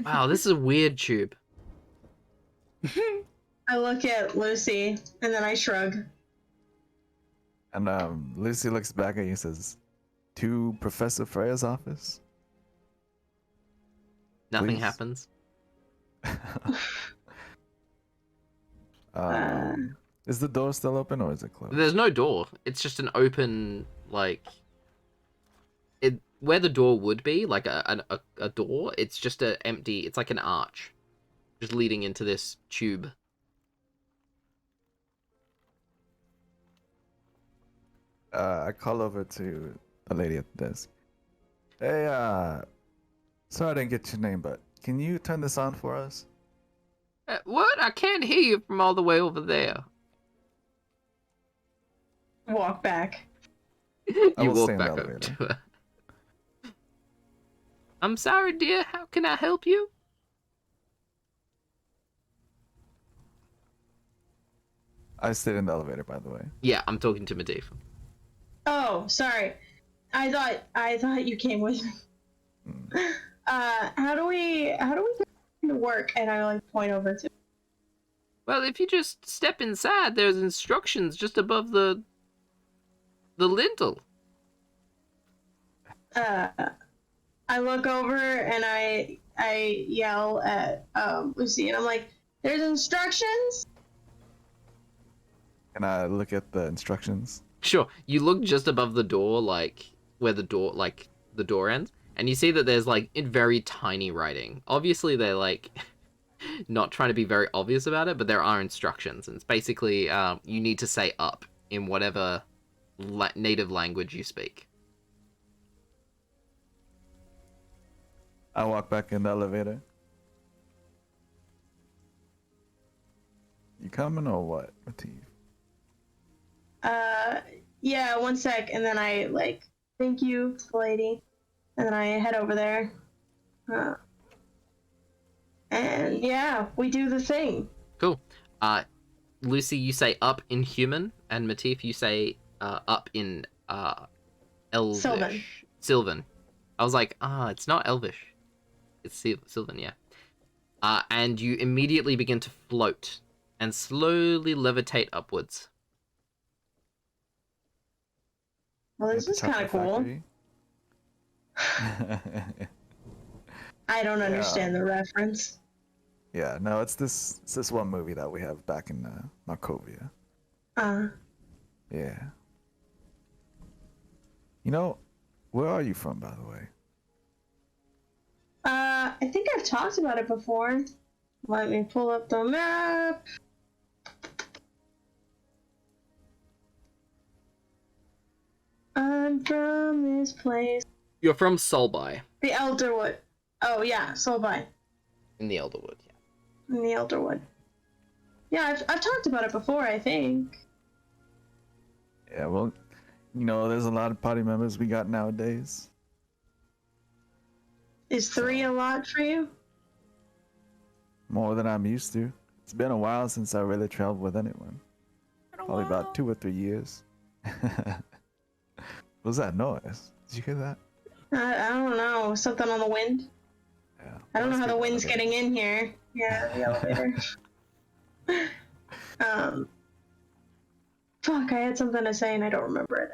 Wow, this is a weird tube. I look at Lucy and then I shrug. And Lucy looks back at you and says, "To Professor Freya's office?" Nothing Please. happens. Is the door still open or is it closed? There's no door. It's just an open, like, where the door would be, like a door. It's just a empty. It's like an arch, just leading into this tube. I call over to the lady at the desk. Hey, sorry I didn't get your name, but can you turn this on for us? What? I can't hear you from all the way over there. Walk back. I You will stay walk in the back up elevator. to her. I'm sorry, dear. How can I help you? I stayed in the elevator, by the way. Yeah, I'm talking to Matif. Oh, sorry. I thought you came with me. Mm. How do we get to work? And I like point over to. Well, if you just step inside, there's instructions just above the lintel. I look over and I yell at Lucy and I'm like, "There's instructions." Can I look at the instructions? Sure, you look just above the door, like where the door ends, and you see that there's like in very tiny writing. Obviously, they're like not trying to be very obvious about it, but there are instructions, and it's basically you need to say up in whatever native language you speak. I walk back in the elevator. You coming or what, Matif? Yeah, one sec, and then I like thank you to the lady, and then I head over there. And yeah, we do the thing. Cool. Lucy, you say up in human, and Matif, you say up in Elvish. Sylvan. Sylvan. I was like, it's not Elvish. It's Sylvan, yeah. And you immediately begin to float and slowly levitate upwards. Well, this is kind of cool. I don't understand the reference. Yeah, no, it's this one movie that we have back in Markovia. Yeah. You know, where are you from, by the way? I think I've talked about it before. Let me pull up the map. I'm from this place. You're from Solby. The Elderwood. Oh yeah, Solby. In the Elderwood, yeah. In the Elderwood. Yeah, I've talked about it before, I think. Yeah, well, you know, there's a lot of party members we got nowadays. Is 3 a lot for you? More than I'm used to. It's been a while since I really traveled with anyone. Probably about 2 or 3 years. What was that noise? Did you hear that? I don't know. Something on the wind? Yeah. I don't know how the wind's elevator. getting in here. Yeah, the elevator. Fuck, I had something to say and I don't remember it.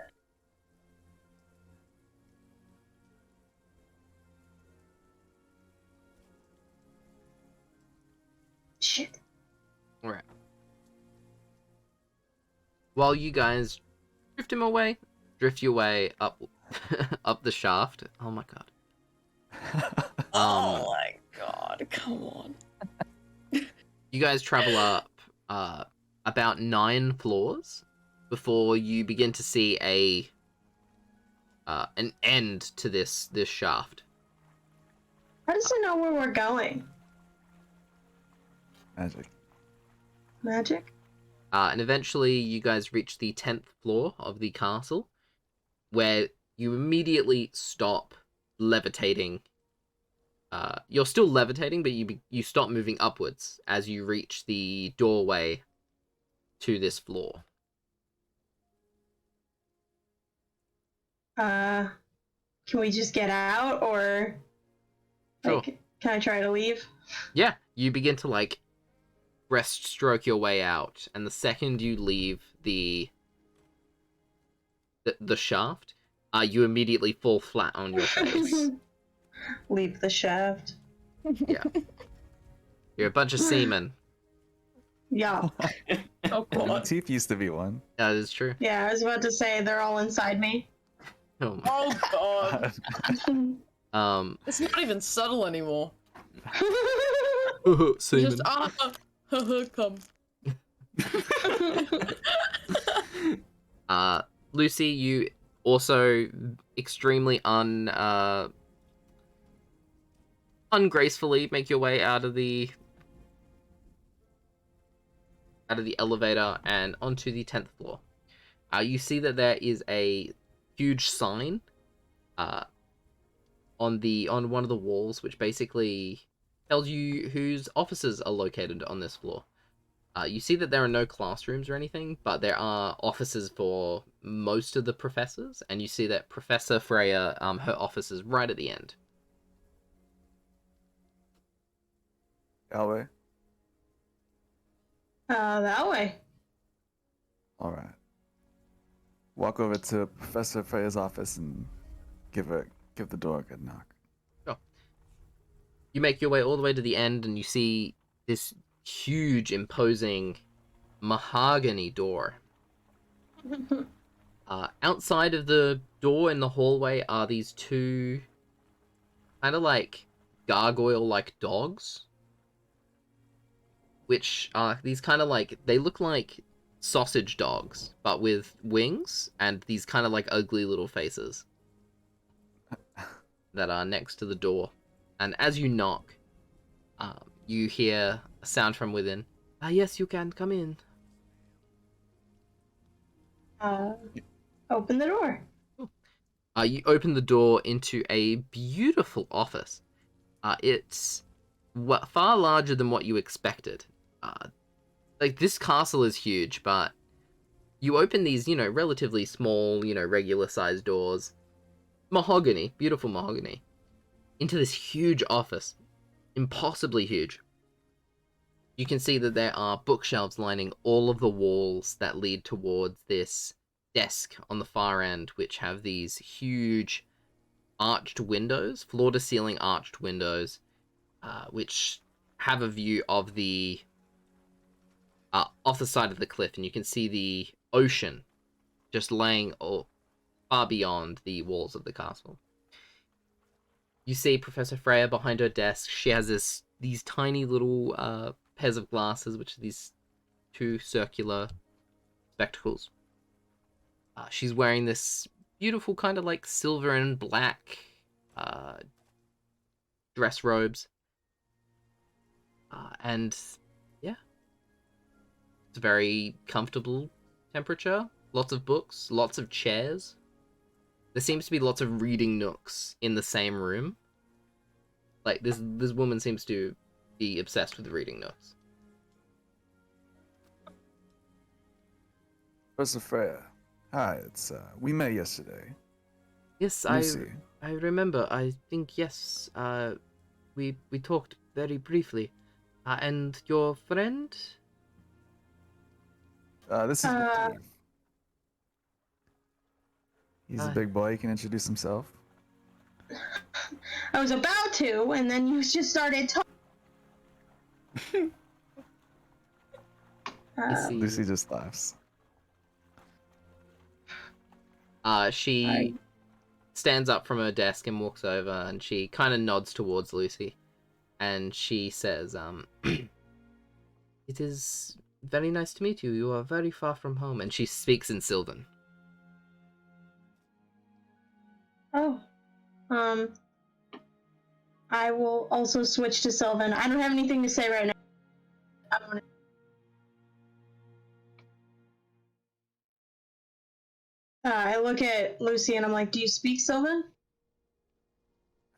Shit. Alright. While you guys drift your way up up the shaft. Oh my god. Oh my god, come on. You guys travel up about 9 floors before you begin to see an end to this shaft. How does it know where we're going? Magic. Magic? And eventually you guys reach the 10th floor of the castle, where you immediately stop levitating. You're still levitating, but you stop moving upwards as you reach the doorway to this floor. Can we just get out, or Sure. like, can I try to leave? Yeah, you begin to like breaststroke your way out, and the second you leave the shaft, you immediately fall flat on your face. Leave the shaft. Yeah, you're a bunch of seamen. Yeah. Oh god. Matif used to be one. That is true. Yeah, I was about to say they're all inside me. Oh my. Oh god. It's not even subtle anymore. Seamen. Just come. Lucy, you also extremely ungracefully make your way out of the elevator and onto the 10th floor. You see that there is a huge sign on one of the walls, which basically tells you whose offices are located on this floor. You see that there are no classrooms or anything, but there are offices for most of the professors, and you see that Professor Freya, her office is right at the end. Elway? That way. All right. Walk over to Professor Freya's office and give the door a good knock. Sure. You make your way all the way to the end, and you see this huge, imposing mahogany door. Outside of the door in the hallway are these two kind of like gargoyle-like dogs, which are these kind of like, they look like sausage dogs, but with wings and these kind of like ugly little faces that are next to the door. And as you knock, you hear a sound from within. Yes, you can come in. Open the door. You open the door into a beautiful office. It's far larger than what you expected. Like, this castle is huge, but you open these, relatively small, regular-sized doors. Mahogany, beautiful mahogany. Into this huge office. Impossibly huge. You can see that there are bookshelves lining all of the walls that lead towards this desk on the far end, which have these huge arched windows, floor-to-ceiling arched windows, which have a view of the off the side of the cliff, and you can see the ocean just laying far beyond the walls of the castle. You see Professor Freya behind her desk. She has these tiny little pairs of glasses, which are these two circular spectacles. She's wearing this beautiful kind of like silver and black dress robes. And yeah, it's a very comfortable temperature. Lots of books, lots of chairs. There seems to be lots of reading nooks in the same room. Like, this woman seems to be obsessed with reading nooks. Professor Freya, hi. It's we met yesterday. Yes, Lucy. I remember. I think, yes, we talked very briefly. And your friend? This is Matif. He's a big boy. He can introduce himself. I was about to, and then you just started talking. Lucy just laughs. She stands up from her desk and walks over, and she kind of nods towards Lucy. And she says, it is very nice to meet you. You are very far from home. And she speaks in Sylvan. Oh. I will also switch to Sylvan. I don't have anything to say right now. I look at Lucy and I'm like, do you speak Sylvan?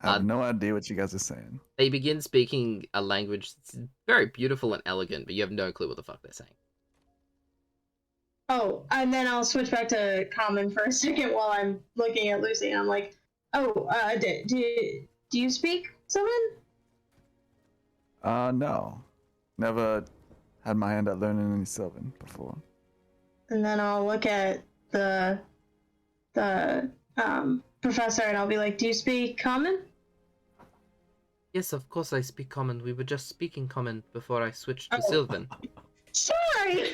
I have no idea what you guys are saying. They begin speaking a language that's very beautiful and elegant, but you have no clue what the fuck they're saying. Oh, and then I'll switch back to common for a second while I'm looking at Lucy, and I'm like, oh, do you speak Sylvan? No. Never had my hand at learning any Sylvan before. And then I'll look at the professor and I'll be like, do you speak common? Yes, of course I speak common. We were just speaking common before I switched to Sylvan. Sorry!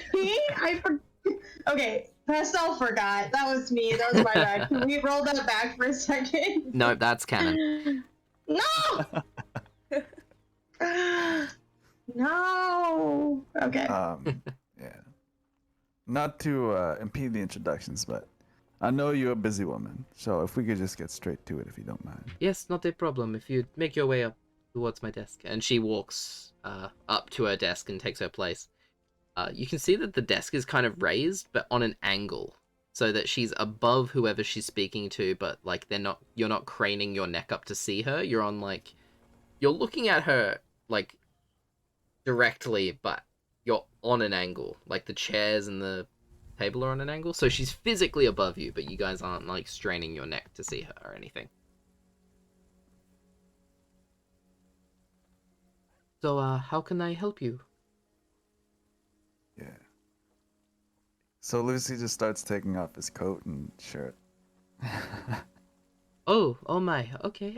Okay, Pastel forgot. That was me. That was my bad. Can we roll that back for a second? No, that's canon. No! No! Okay. Yeah. Not to impede the introductions, but I know you're a busy woman, so if we could just get straight to it, if you don't mind. Yes, not a problem. If you make your way up towards my desk. And she walks up to her desk and takes her place. You can see that the desk is kind of raised, but on an angle, so that she's above whoever she's speaking to, but like you're not craning your neck up to see her. You're looking at her like directly, but you're on an angle. Like the chairs and the table are on an angle. So she's physically above you, but you guys aren't like straining your neck to see her or anything. So, how can I help you? Yeah. So Lucy just starts taking off his coat and shirt. Oh my, okay.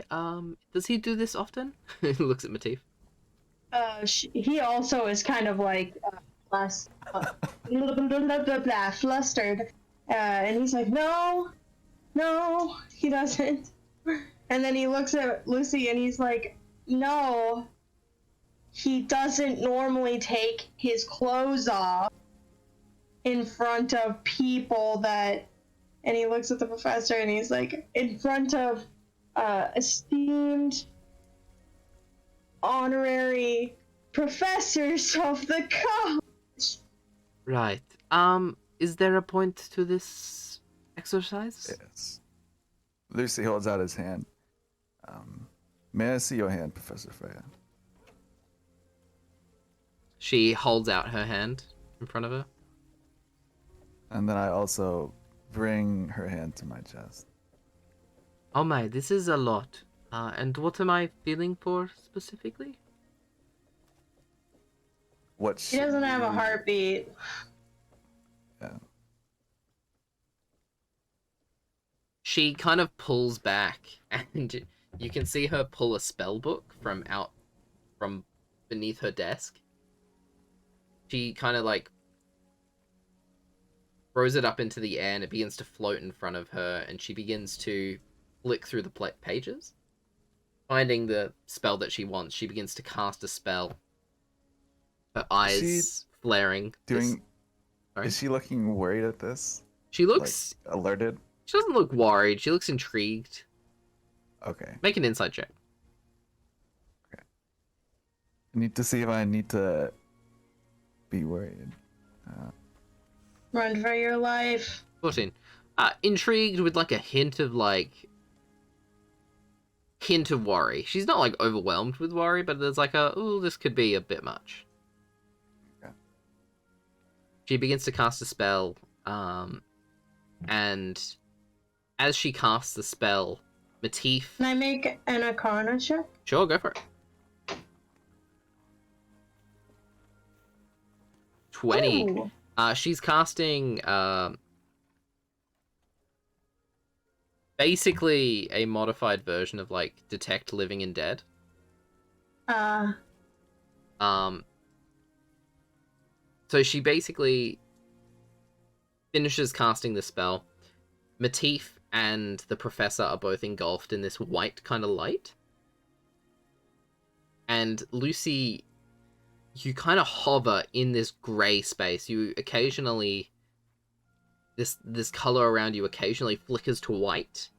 Does he do this often? He looks at Matif. He also is kind of like flustered, and he's like, no, he doesn't. And then he looks at Lucy and he's like, no, he doesn't normally take his clothes off in front of people that. And he looks at the professor and he's like, in front of esteemed honorary professors of the college. Right. Is there a point to this exercise? Yes. Lucy holds out his hand. May I see your hand, Professor Freya? She holds out her hand in front of her. And then I also bring her hand to my chest. Oh my, this is a lot. And what am I feeling for specifically? What He doesn't have a heartbeat. Yeah. She kind of pulls back, and you can see her pull a spell book from beneath her desk. She kind of like throws it up into the air, and it begins to float in front of her, and she begins to flick through the pages. Finding the spell that she wants, she begins to cast a spell. Her eyes flaring. Is she looking worried at this? She looks... Like, alerted? She doesn't look worried. She looks intrigued. Okay. Make an insight check. Okay. I need to see if I need to be worried. Run for your life. 14. Intrigued with like a hint of worry. She's not like overwhelmed with worry, but there's like this could be a bit much. Okay. She begins to cast a spell, and as she casts the spell, Matif... Can I make an Arcana check? Sure, go for it. 20. Ooh. She's casting basically a modified version of like Detect Living and Dead. So she basically finishes casting the spell. Matif and the professor are both engulfed in this white kind of light. And Lucy, you kind of hover in this grey space. You occasionally... This color around you occasionally flickers to white,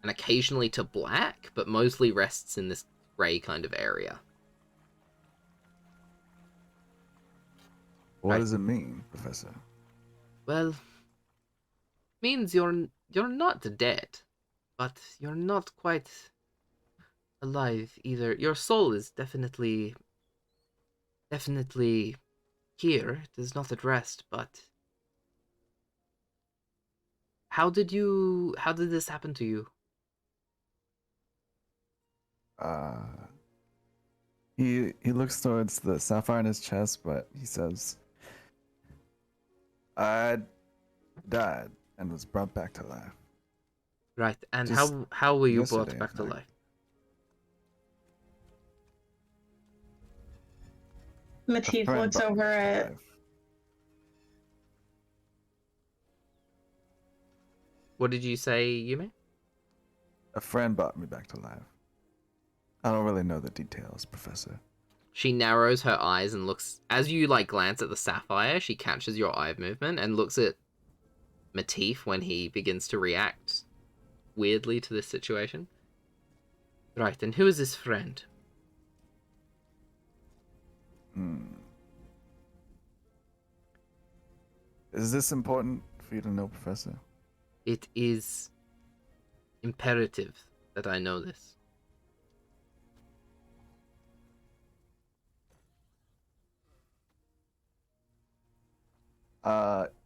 and occasionally to black, but mostly rests in this grey kind of area. What Right. does it mean, Professor? Well, means you're not dead, but you're not quite alive either. Your soul is definitely here. It is not at rest, but how did this happen to you? He looks towards the sapphire in his chest, but he says, I died and was brought back to life. Right, and Just how were you brought yesterday, back to in fact. life? Matif friend looks brought me over back to at. life. What did you say, Yume? A friend brought me back to life. I don't really know the details, Professor. She narrows her eyes and looks... As you, like, glance at the sapphire, she catches your eye movement and looks at Matif when he begins to react weirdly to this situation. Right, and who is this friend? Is this important for you to know, Professor? It is imperative that I know this.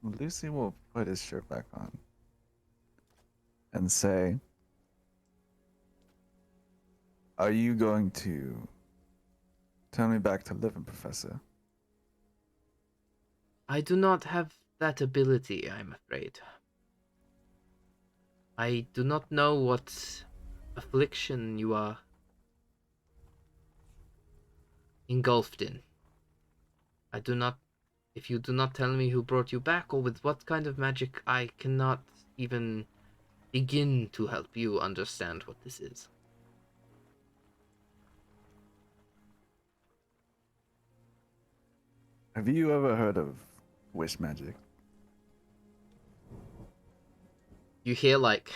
Lucy will put his shirt back on and say, "Are you going to turn me back to living, Professor?" I do not have that ability, I'm afraid. I do not know what affliction you are engulfed in. I do not. If you do not tell me who brought you back or with what kind of magic, I cannot even begin to help you understand what this is. Have you ever heard of wish magic? You hear like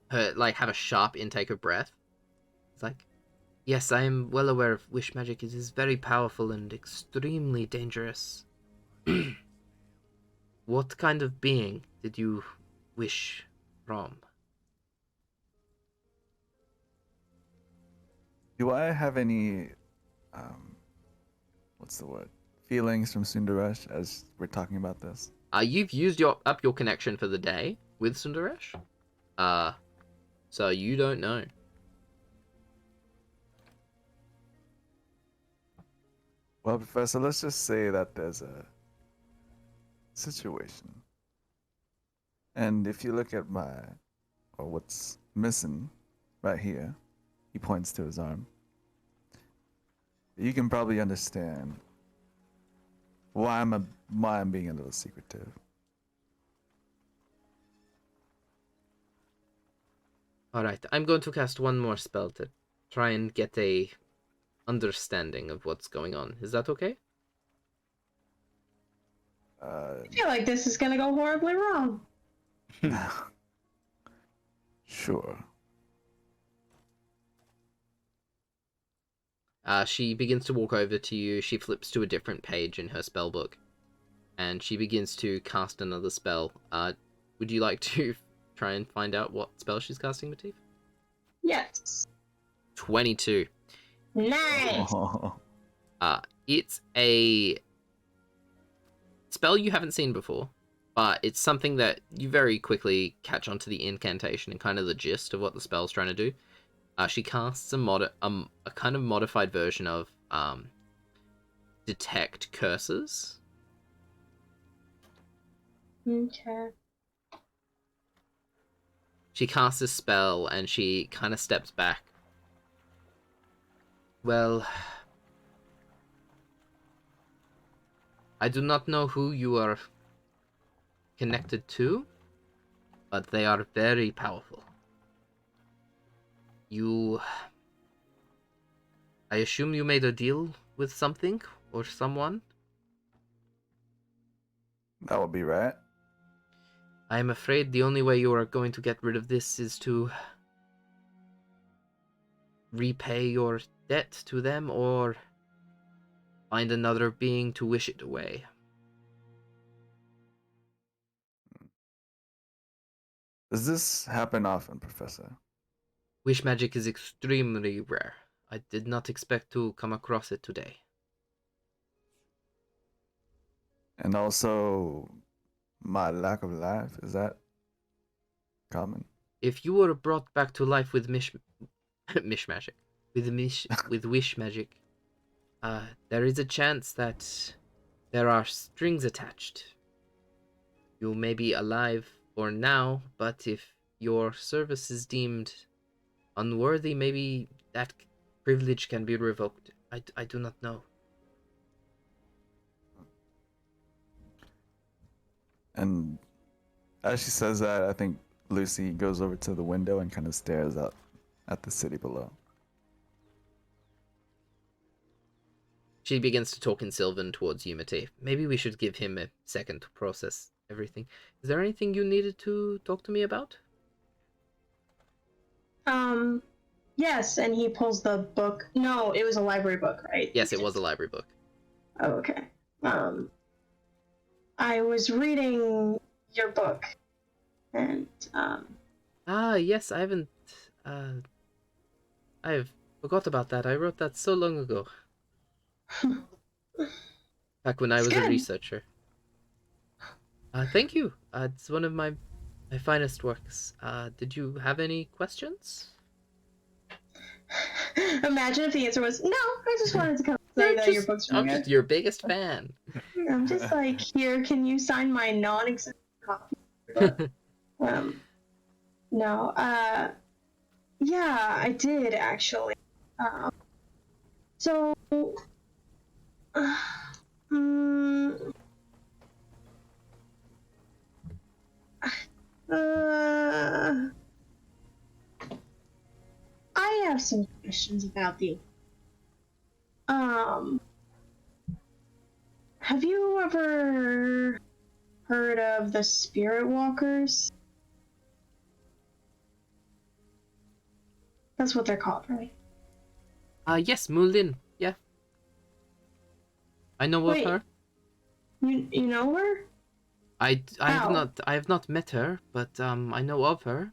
her have a sharp intake of breath. It's like, yes, I am well aware of wish magic. It is very powerful and extremely dangerous. What kind of being did you wish from? Do I have any, what's the word? Feelings from Sundaresh as we're talking about this? You've used up your connection for the day with Sundaresh. So you don't know. Well, Professor, let's just say that there's a situation. And if you look at what's missing right here, he points to his arm, you can probably understand why I'm being a little secretive. Alright, I'm going to cast one more spell to try and get a understanding of what's going on. Is that okay? I feel like this is gonna go horribly wrong. Sure. She begins to walk over to you. She flips to a different page in her spell book, and she begins to cast another spell. Would you like to try and find out what spell she's casting, Matif? Yes. 22. Nice. It's a spell you haven't seen before, but it's something that you very quickly catch onto the incantation and kind of the gist of what the spell's trying to do. She casts a kind of modified version of detect curses. Okay. She casts a spell and she kind of steps back. Well, I do not know who you are connected to, but they are very powerful. I assume you made a deal with something or someone? That would be right. I am afraid the only way you are going to get rid of this is to repay your debt to them or find another being to wish it away. Does this happen often, Professor? Wish magic is extremely rare. I did not expect to come across it today. And also, my lack of life, is that common? If you were brought back to life with wish magic, there is a chance that there are strings attached. You may be alive for now, but if your service is deemed unworthy, maybe that privilege can be revoked. I do not know. And as she says that, I think Lucy goes over to the window and kind of stares out at the city below. She begins to talk in Sylvan towards you, Matif. Maybe we should give him a second to process everything. Is there anything you needed to talk to me about? Yes, and he pulls the book. No, it was a library book, right? Yes, it was a library book. Oh, okay. I was reading your book, and Yes, I haven't. I've forgot about that. I wrote that so long ago. Back when I It's was a good. researcher. Thank you. It's one of my finest works. Did you have any questions? Imagine if the answer was no. I just wanted to come say that your books were I'm good. just your biggest fan. I'm just like, here, can you sign my non-existent copy of the book? No. Yeah, I did actually. So, mm, I have some questions about you. Have you ever heard of the Spirit Walkers? That's what they're called, right? Yes, Mullin. Yeah. I know of Wait. her. You know her? I How? have not met her, but I know of her.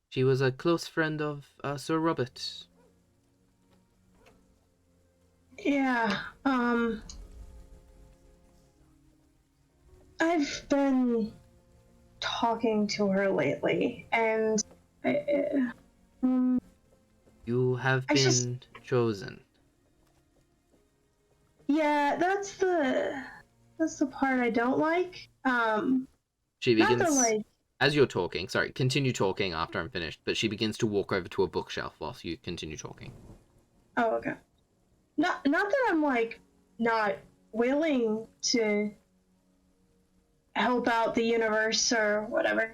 She was a close friend of Sir Robert. Yeah. I've been talking to her lately, and You have I been just- chosen. yeah, that's the part I don't like. She Not begins, the like. as you're talking, sorry, continue talking after I'm finished, but she begins to walk over to a bookshelf whilst you continue talking. Oh, okay. Not that I'm like not willing to help out the universe or whatever.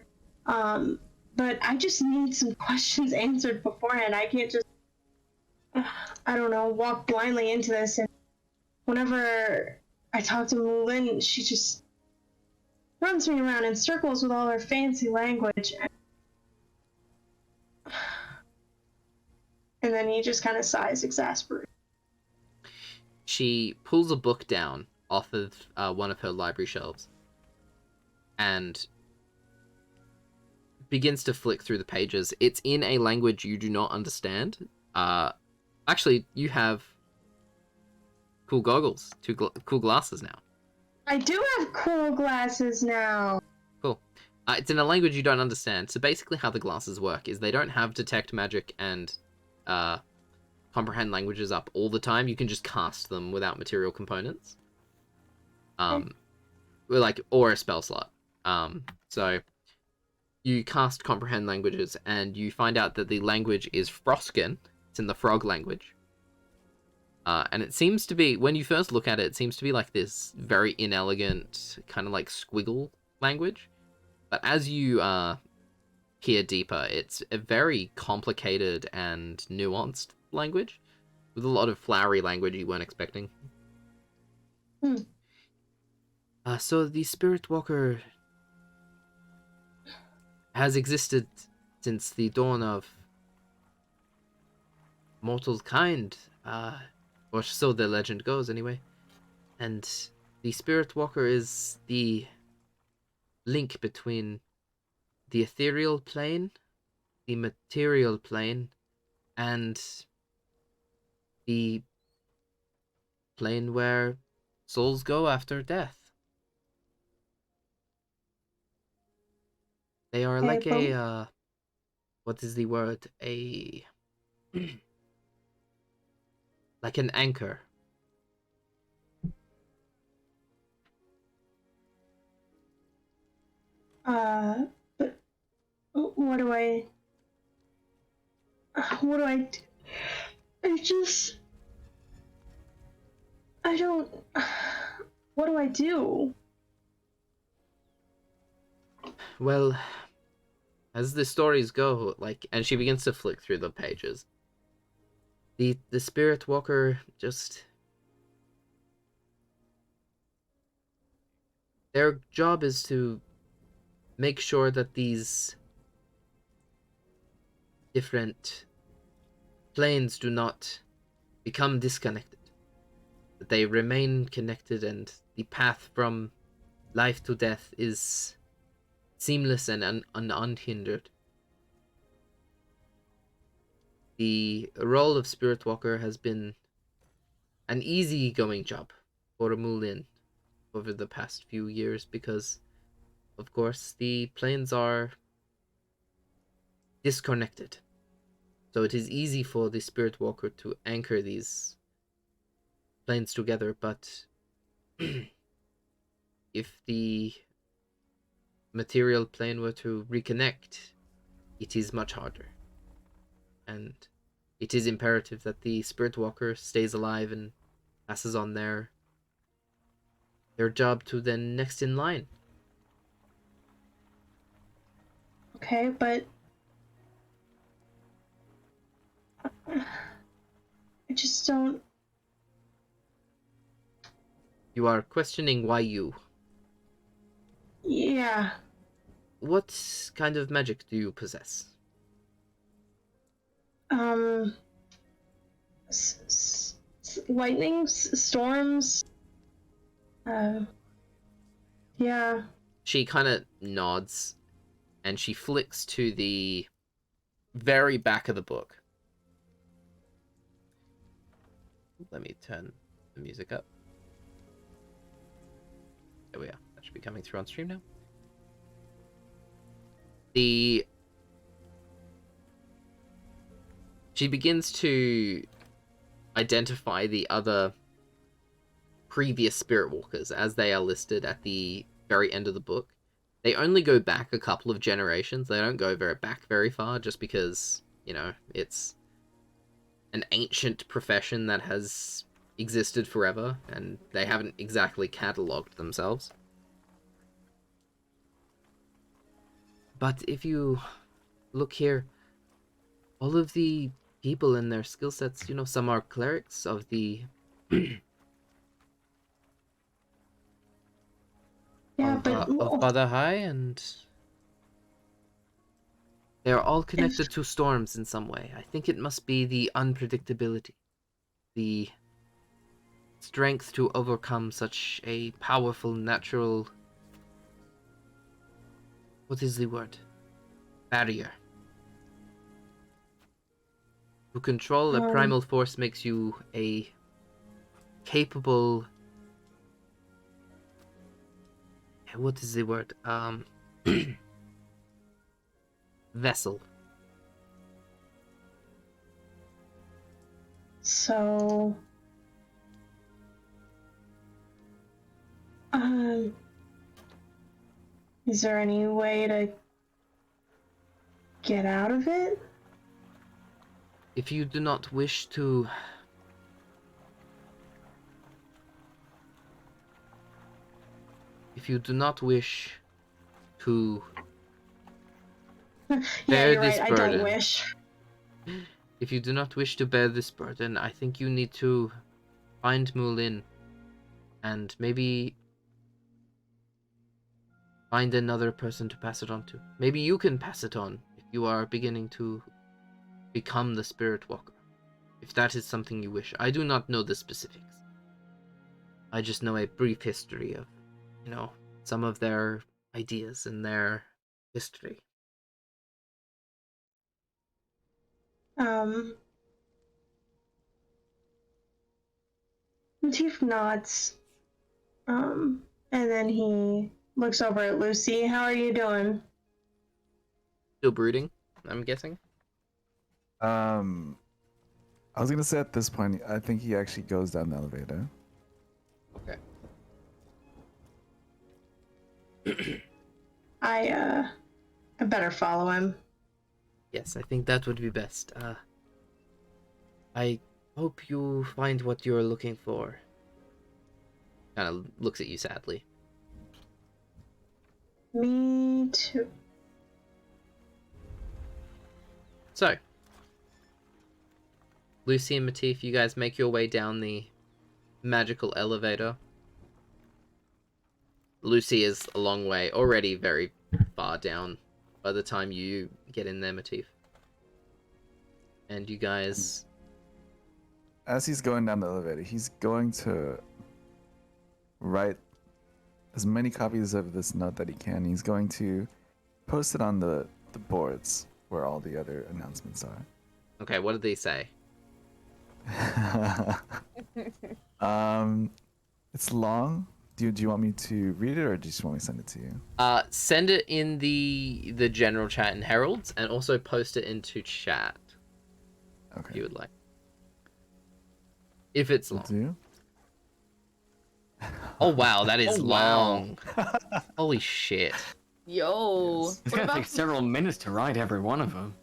But I just need some questions answered beforehand. I can't just, I don't know, walk blindly into this. And whenever I talk to Merlin, she just runs me around in circles with all her fancy language. And then he just kind of sighs, exasperated. She pulls a book down off of one of her library shelves and begins to flick through the pages. It's in a language you do not understand. Actually, you have cool goggles, cool glasses now. I do have cool glasses now. Cool. It's in a language you don't understand. So basically how the glasses work is they don't have detect magic and comprehend languages up all the time. You can just cast them without material components. Or a spell slot. So you cast comprehend languages and you find out that the language is Froskin. It's in the frog language. And it seems to be, when you first look at it, it seems to be like this very inelegant, kind of like squiggle language. But as you peer deeper, it's a very complicated and nuanced language with a lot of flowery language you weren't expecting. So the Spirit Walker has existed since the dawn of mortal kind, or so the legend goes anyway. And the Spirit Walker is the link between the ethereal plane, the material plane, and the plane where souls go after death. They are like a, what is the word? Like an anchor. But what do I do? I don't, what do I do? Well, as the stories go, and she begins to flick through the pages. The Spirit Walker just, their job is to make sure that these different planes do not become disconnected, that they remain connected, and the path from life to death is seamless and unhindered. The role of Spirit Walker has been an easy-going job. for Merlin over the past few years because, of course, the planes are disconnected. So it is easy for the Spirit Walker to anchor these planes together, but if the material plane were to reconnect, it is much harder. And it is imperative that the Spirit Walker stays alive and passes on their job to the next in line. Okay, but I just don't. You are questioning why you. Yeah. What kind of magic do you possess? Lightning, storms. Yeah. She kind of nods and she flicks to the very back of the book. Let me turn the music up. There we are. That should be coming through on stream now. She begins to identify the other previous Spirit Walkers as they are listed at the very end of the book. They only go back a couple of generations. They don't go very far just because, you know, it's an ancient profession that has existed forever and they haven't exactly catalogued themselves. But if you look here, all of the people and their skill sets, you know, some are clerics of the Yeah, of Father High, and they are all connected to storms in some way. I think it must be the unpredictability, the strength to overcome such a powerful natural... What is the word? Barrier. To control a primal force makes you a capable... What is the word? Vessel. So, is there any way to get out of it? If you do not wish to... If you do not wish to Yeah, bear you're this right. burden, I don't wish. if you do not wish to bear this burden, I think you need to find Merlin and maybe find another person to pass it on to. Maybe you can pass it on if you are beginning to become the Spirit Walker. If that is something you wish. I do not know the specifics. I just know a brief history of, you know, some of their ideas and their history. Matif nods. And then he looks over at Lucy. How are you doing? Still brooding, I'm guessing? I was gonna say at this point, I think he actually goes down the elevator. Okay. I better follow him. Yes, I think that would be best. I hope you find what you're looking for. Kind of looks at you sadly. Me too. So, Lucy and Matif, you guys make your way down the magical elevator. Lucy is a long way, already very far down by the time you get in there, Matif. And you guys... As he's going down the elevator, he's going to write as many copies of this note that he can. He's going to post it on the boards where all the other announcements are. Okay, what did they say? It's long. Do you want me to read it, or do you just want me to send it to you? Send it in the general chat in Heralds, and also post it into chat if Okay. you would like. If it's Will long. do. Oh wow, that is Oh, wow. long. Holy shit. Yo. Yes. It's What gonna about take several minutes to write every one of them.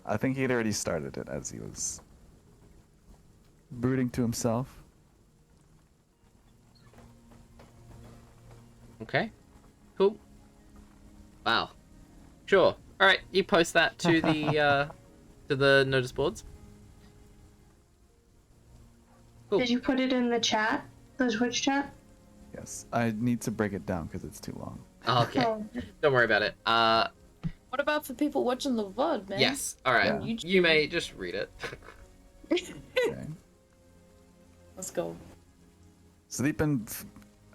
I think he'd already started it as he was brooding to himself. Okay. Cool. Wow. Sure. All right, you post that to the notice boards. Cool. Did you put it in the chat? The Twitch chat? Yes, I need to break it down because it's too long. Okay. Oh, Don't worry about it. what about for people watching the VOD, man? Yes. All right. Yeah. You may just read it. Okay. Let's go. Sleeping.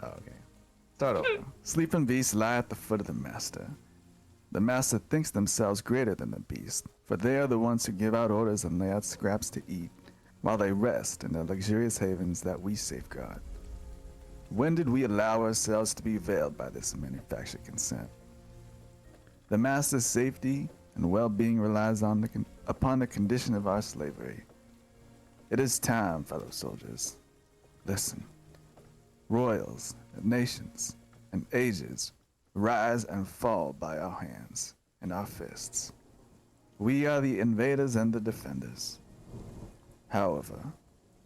Oh, okay. Start over. Sleeping beasts lie at the foot of the master. The master thinks themselves greater than the beast, for they are the ones who give out orders and lay out scraps to eat, while they rest in the luxurious havens that we safeguard. When did we allow ourselves to be veiled by this manufactured consent? The master's safety and well-being relies on upon the condition of our slavery. It is time, fellow soldiers. Listen. Royals, nations, and ages rise and fall by our hands and our fists. We are the invaders and the defenders. However,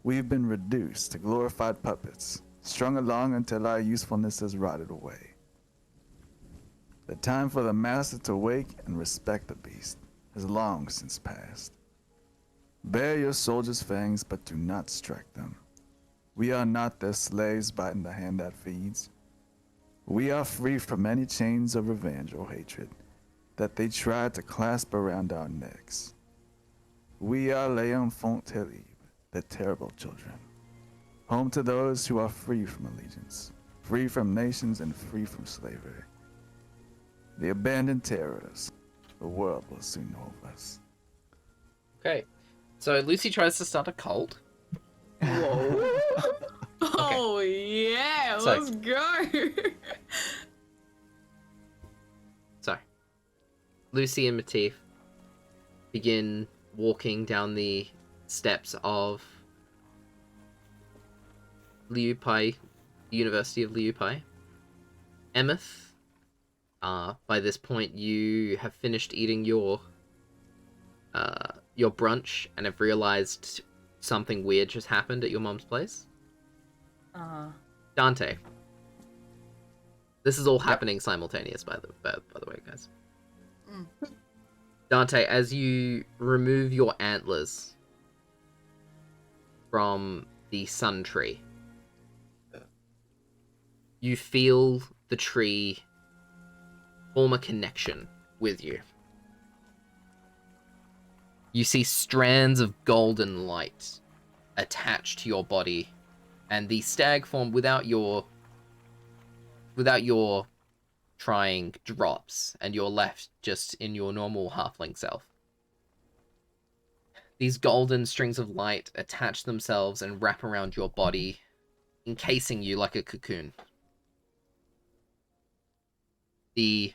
we've been reduced to glorified puppets, strung along until our usefulness has rotted away. The time for the master to wake and respect the beast has long since passed. Bear your soldiers' fangs, but do not strike them. We are not their slaves biting the hand that feeds. We are free from any chains of revenge or hatred that they tried to clasp around our necks. We are L'Enfant Terrible, the terrible children, home to those who are free from allegiance, free from nations, and free from slavery. The abandoned terrors, the world will soon know of us. Okay. So Lucy tries to start a cult. Whoa. Oh yeah, So- let's go. So, Lucy and Matif begin walking down the steps of Lieu'Paix, University of Lieu'Paix. Emmyth, by this point you have finished eating your brunch and have realized something weird just happened at your mom's place. Dante. This is all happening simultaneous, by the way, guys. Dante, as you remove your antlers from the Suntree, you feel the tree form a connection with you. You see strands of golden light attached to your body, and the stag form without your trying drops, and you're left just in your normal halfling self. These golden strings of light attach themselves and wrap around your body, encasing you like a cocoon. The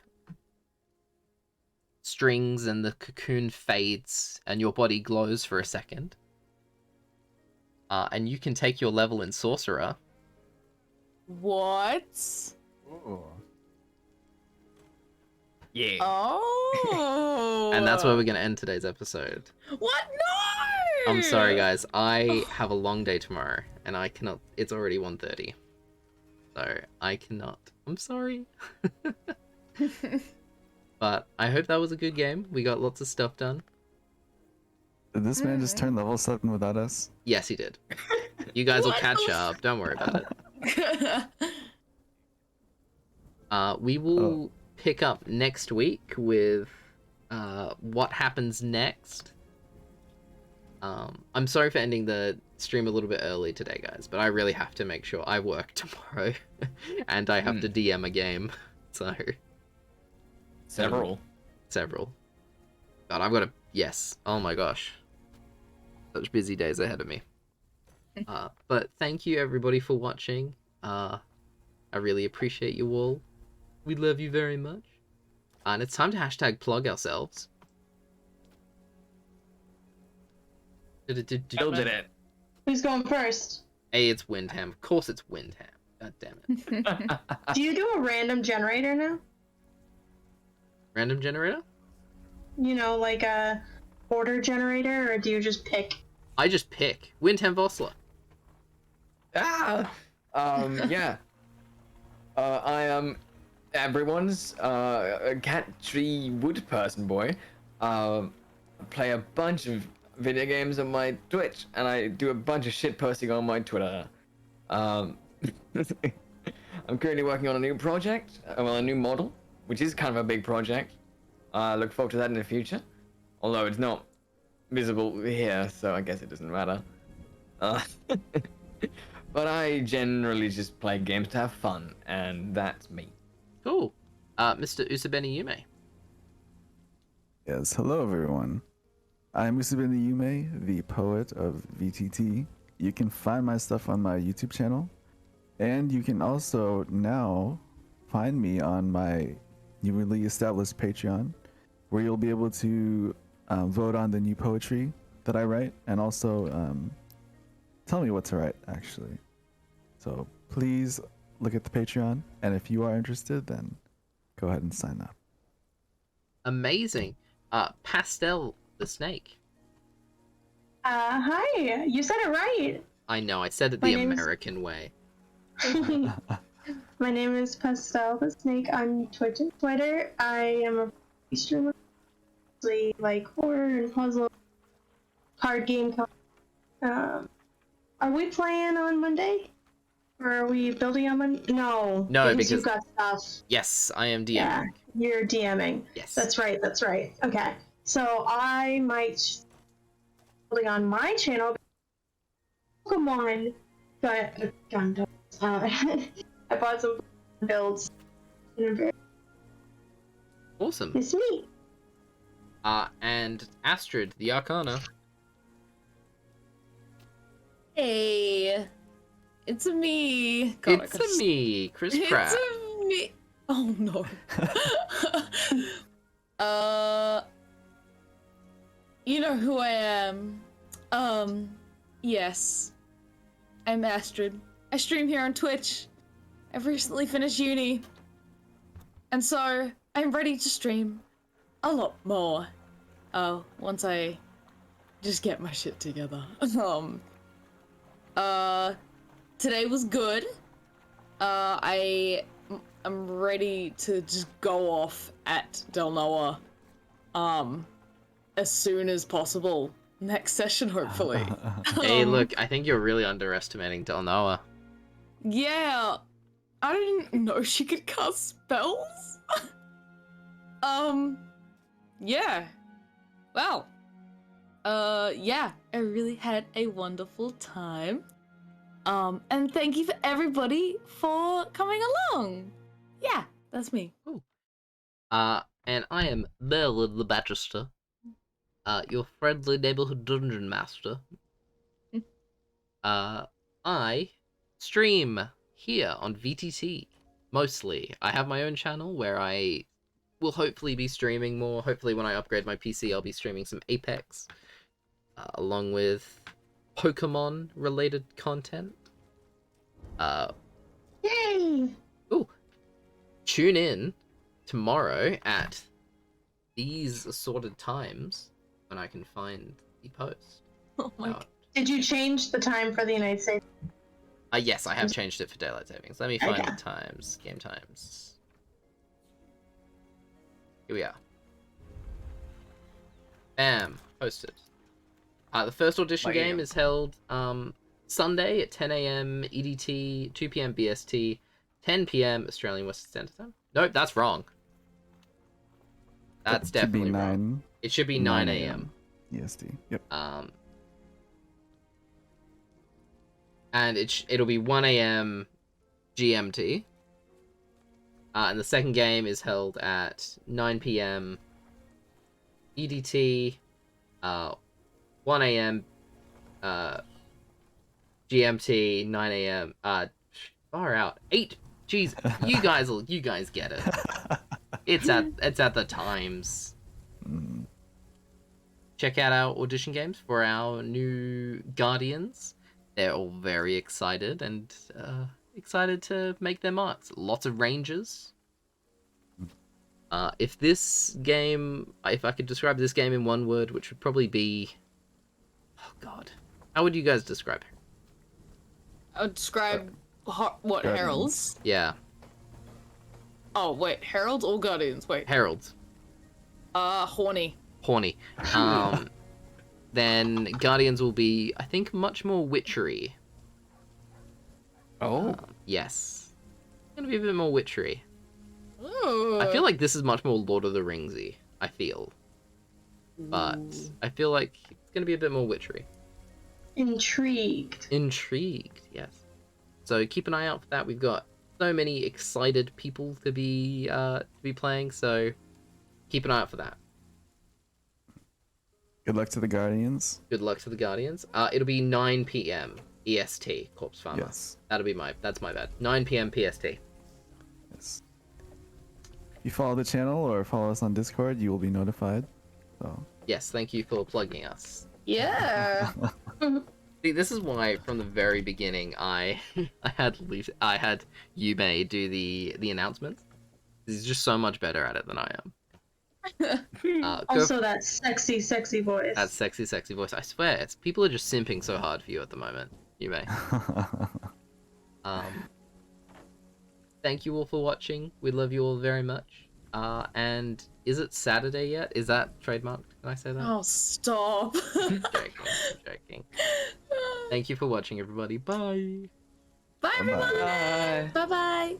strings and the cocoon fades, and your body glows for a second. And you can take your level in Sorcerer. What? Ooh. Yeah. Oh. And that's where we're going to end today's episode. What? No! I'm sorry, guys. I have a long day tomorrow, and I cannot... It's already 1:30. So, I cannot. I'm sorry. But I hope that was a good game. We got lots of stuff done. Did this man just turn level 7 without us? Yes, he did. You guys will What? catch up. Don't worry about it. We will pick up next week with what happens next. I'm sorry for ending the stream a little bit early today, guys, but I really have to make sure I work tomorrow, and I have to DM a game, so... Several. God, I've got to... Yes. Oh my gosh. Such busy days ahead of me. But thank you everybody for watching. I really appreciate you all. We love you very much. And it's time to hashtag plug ourselves. Bill did it. Who's going first? Hey, it's Wyndham. Of course it's Wyndham. God damn it. Do you do a random generator now? Random generator? You know, like a order generator, or do you just pick? I just pick. WyndhamVossler. Yeah. I am everyone's cat tree wood person boy. Play a bunch of video games on my Twitch, and I do a bunch of shit posting on my Twitter. I'm currently working on a new project, a new model, which is kind of a big project. I look forward to that in the future, although it's not visible here, so I guess it doesn't matter. But I generally just play games to have fun, and that's me. Cool. Mr. Usubeni Yume. Yes, hello everyone. I'm Usubeni Yume, the poet of VTT. You can find my stuff on my YouTube channel, and you can also now find me on my newly established Patreon, where you'll be able to vote on the new poetry that I write, and also tell me what to write, actually. So please look at the Patreon, and if you are interested, then go ahead and sign up. Amazing. PastelTheSnake. Hi. You said it right. I know, I said it My the name's- American way. My name is PastelTheSnake on Twitch and Twitter. I am a streamer, mostly like horror and puzzle, card game. Are we playing on Monday? Or are we building on Monday? No. No, because you've because- got stuff. Yes, I am DMing. Yeah, you're DMing. Yes. That's right. That's right. Okay. So I might building on my channel. Pokemon got I bought some builds and I'm very Awesome. nice to meet. And Astrid, the Arcana. Hey, it's me. God, I It's could've- me, Chris Pratt. It's me. Oh no. You know who I am. Yes. I'm Astrid. I stream here on Twitch. I've recently finished uni. And so, I'm ready to stream a lot more. Once I just get my shit together. Today was good. I'm ready to just go off at Del Noah, as soon as possible. Next session, hopefully. Hey, look, I think you're really underestimating Del Noah. Yeah, I didn't know she could cast spells. Yeah. Wow. Yeah, I really had a wonderful time. And thank you for everybody for coming along. Yeah, that's me. And I am Merlin the Magister, your friendly neighborhood dungeon master. I stream here on VTT, mostly. I have my own channel where I will hopefully be streaming more. Hopefully when I upgrade my PC, I'll be streaming some Apex, along with Pokemon-related content. Yay! Tune in tomorrow at these assorted times when I can find the post. Oh my god. Did you change the time for the United States? Yes, I have changed it for daylight savings. Let me find Okay. the times. Game times. Here we are. Bam. Posted. The first audition Bam. game is held Sunday at 10 a.m. EDT, 2 p.m. BST, 10 p.m. Australian Western Standard Time. Nope, that's wrong. That's It should be definitely wrong. 9 It should be 9 a.m. EST. Yep. And it'll be 1 a.m. GMT. And the second game is held at 9 p.m. EDT, 1 a.m. GMT, 9 a.m. Far out. 8. Jeez, you guys get it. It's at the times. Mm. Check out our audition games for our new Guardians. They're all very excited and excited to make their marks. Lots of Rangers. If I could describe this game in one word, which would probably be, oh god, how would you guys describe it? I would describe what Guardians. Heralds. Yeah, Oh wait, Heralds or Guardians? Wait. Heralds, Horny. horny. Then Guardians will be, I think, much more witchery. Oh. Yes, it's gonna be a bit more witchery. Ooh. I feel like this is much more Lord of the Ringsy. I feel, but I feel like it's gonna be a bit more witchery. Intrigued. Intrigued, yes. So keep an eye out for that. We've got so many excited people to be playing, so keep an eye out for that. Good luck to the Guardians. Good luck to the Guardians. It'll be 9 p.m. EST, Corpse Farmer. Yes. That's my bad. 9 p.m. PST. Yes. If you follow the channel or follow us on Discord, you will be notified. So. Yes, thank you for plugging us. Yeah. See, this is why from the very beginning I had Yume do the announcements. He's just so much better at it than I am. Also, that sexy, sexy voice. That sexy voice. I swear, people are just simping so hard for you at the moment, Yume. Thank you all for watching. We love you all very much. And is it Saturday yet? Is that trademarked? Can I say that? Oh, stop. Joking. Thank you for watching, everybody. Bye. Bye, everyone. Bye. Bye-bye.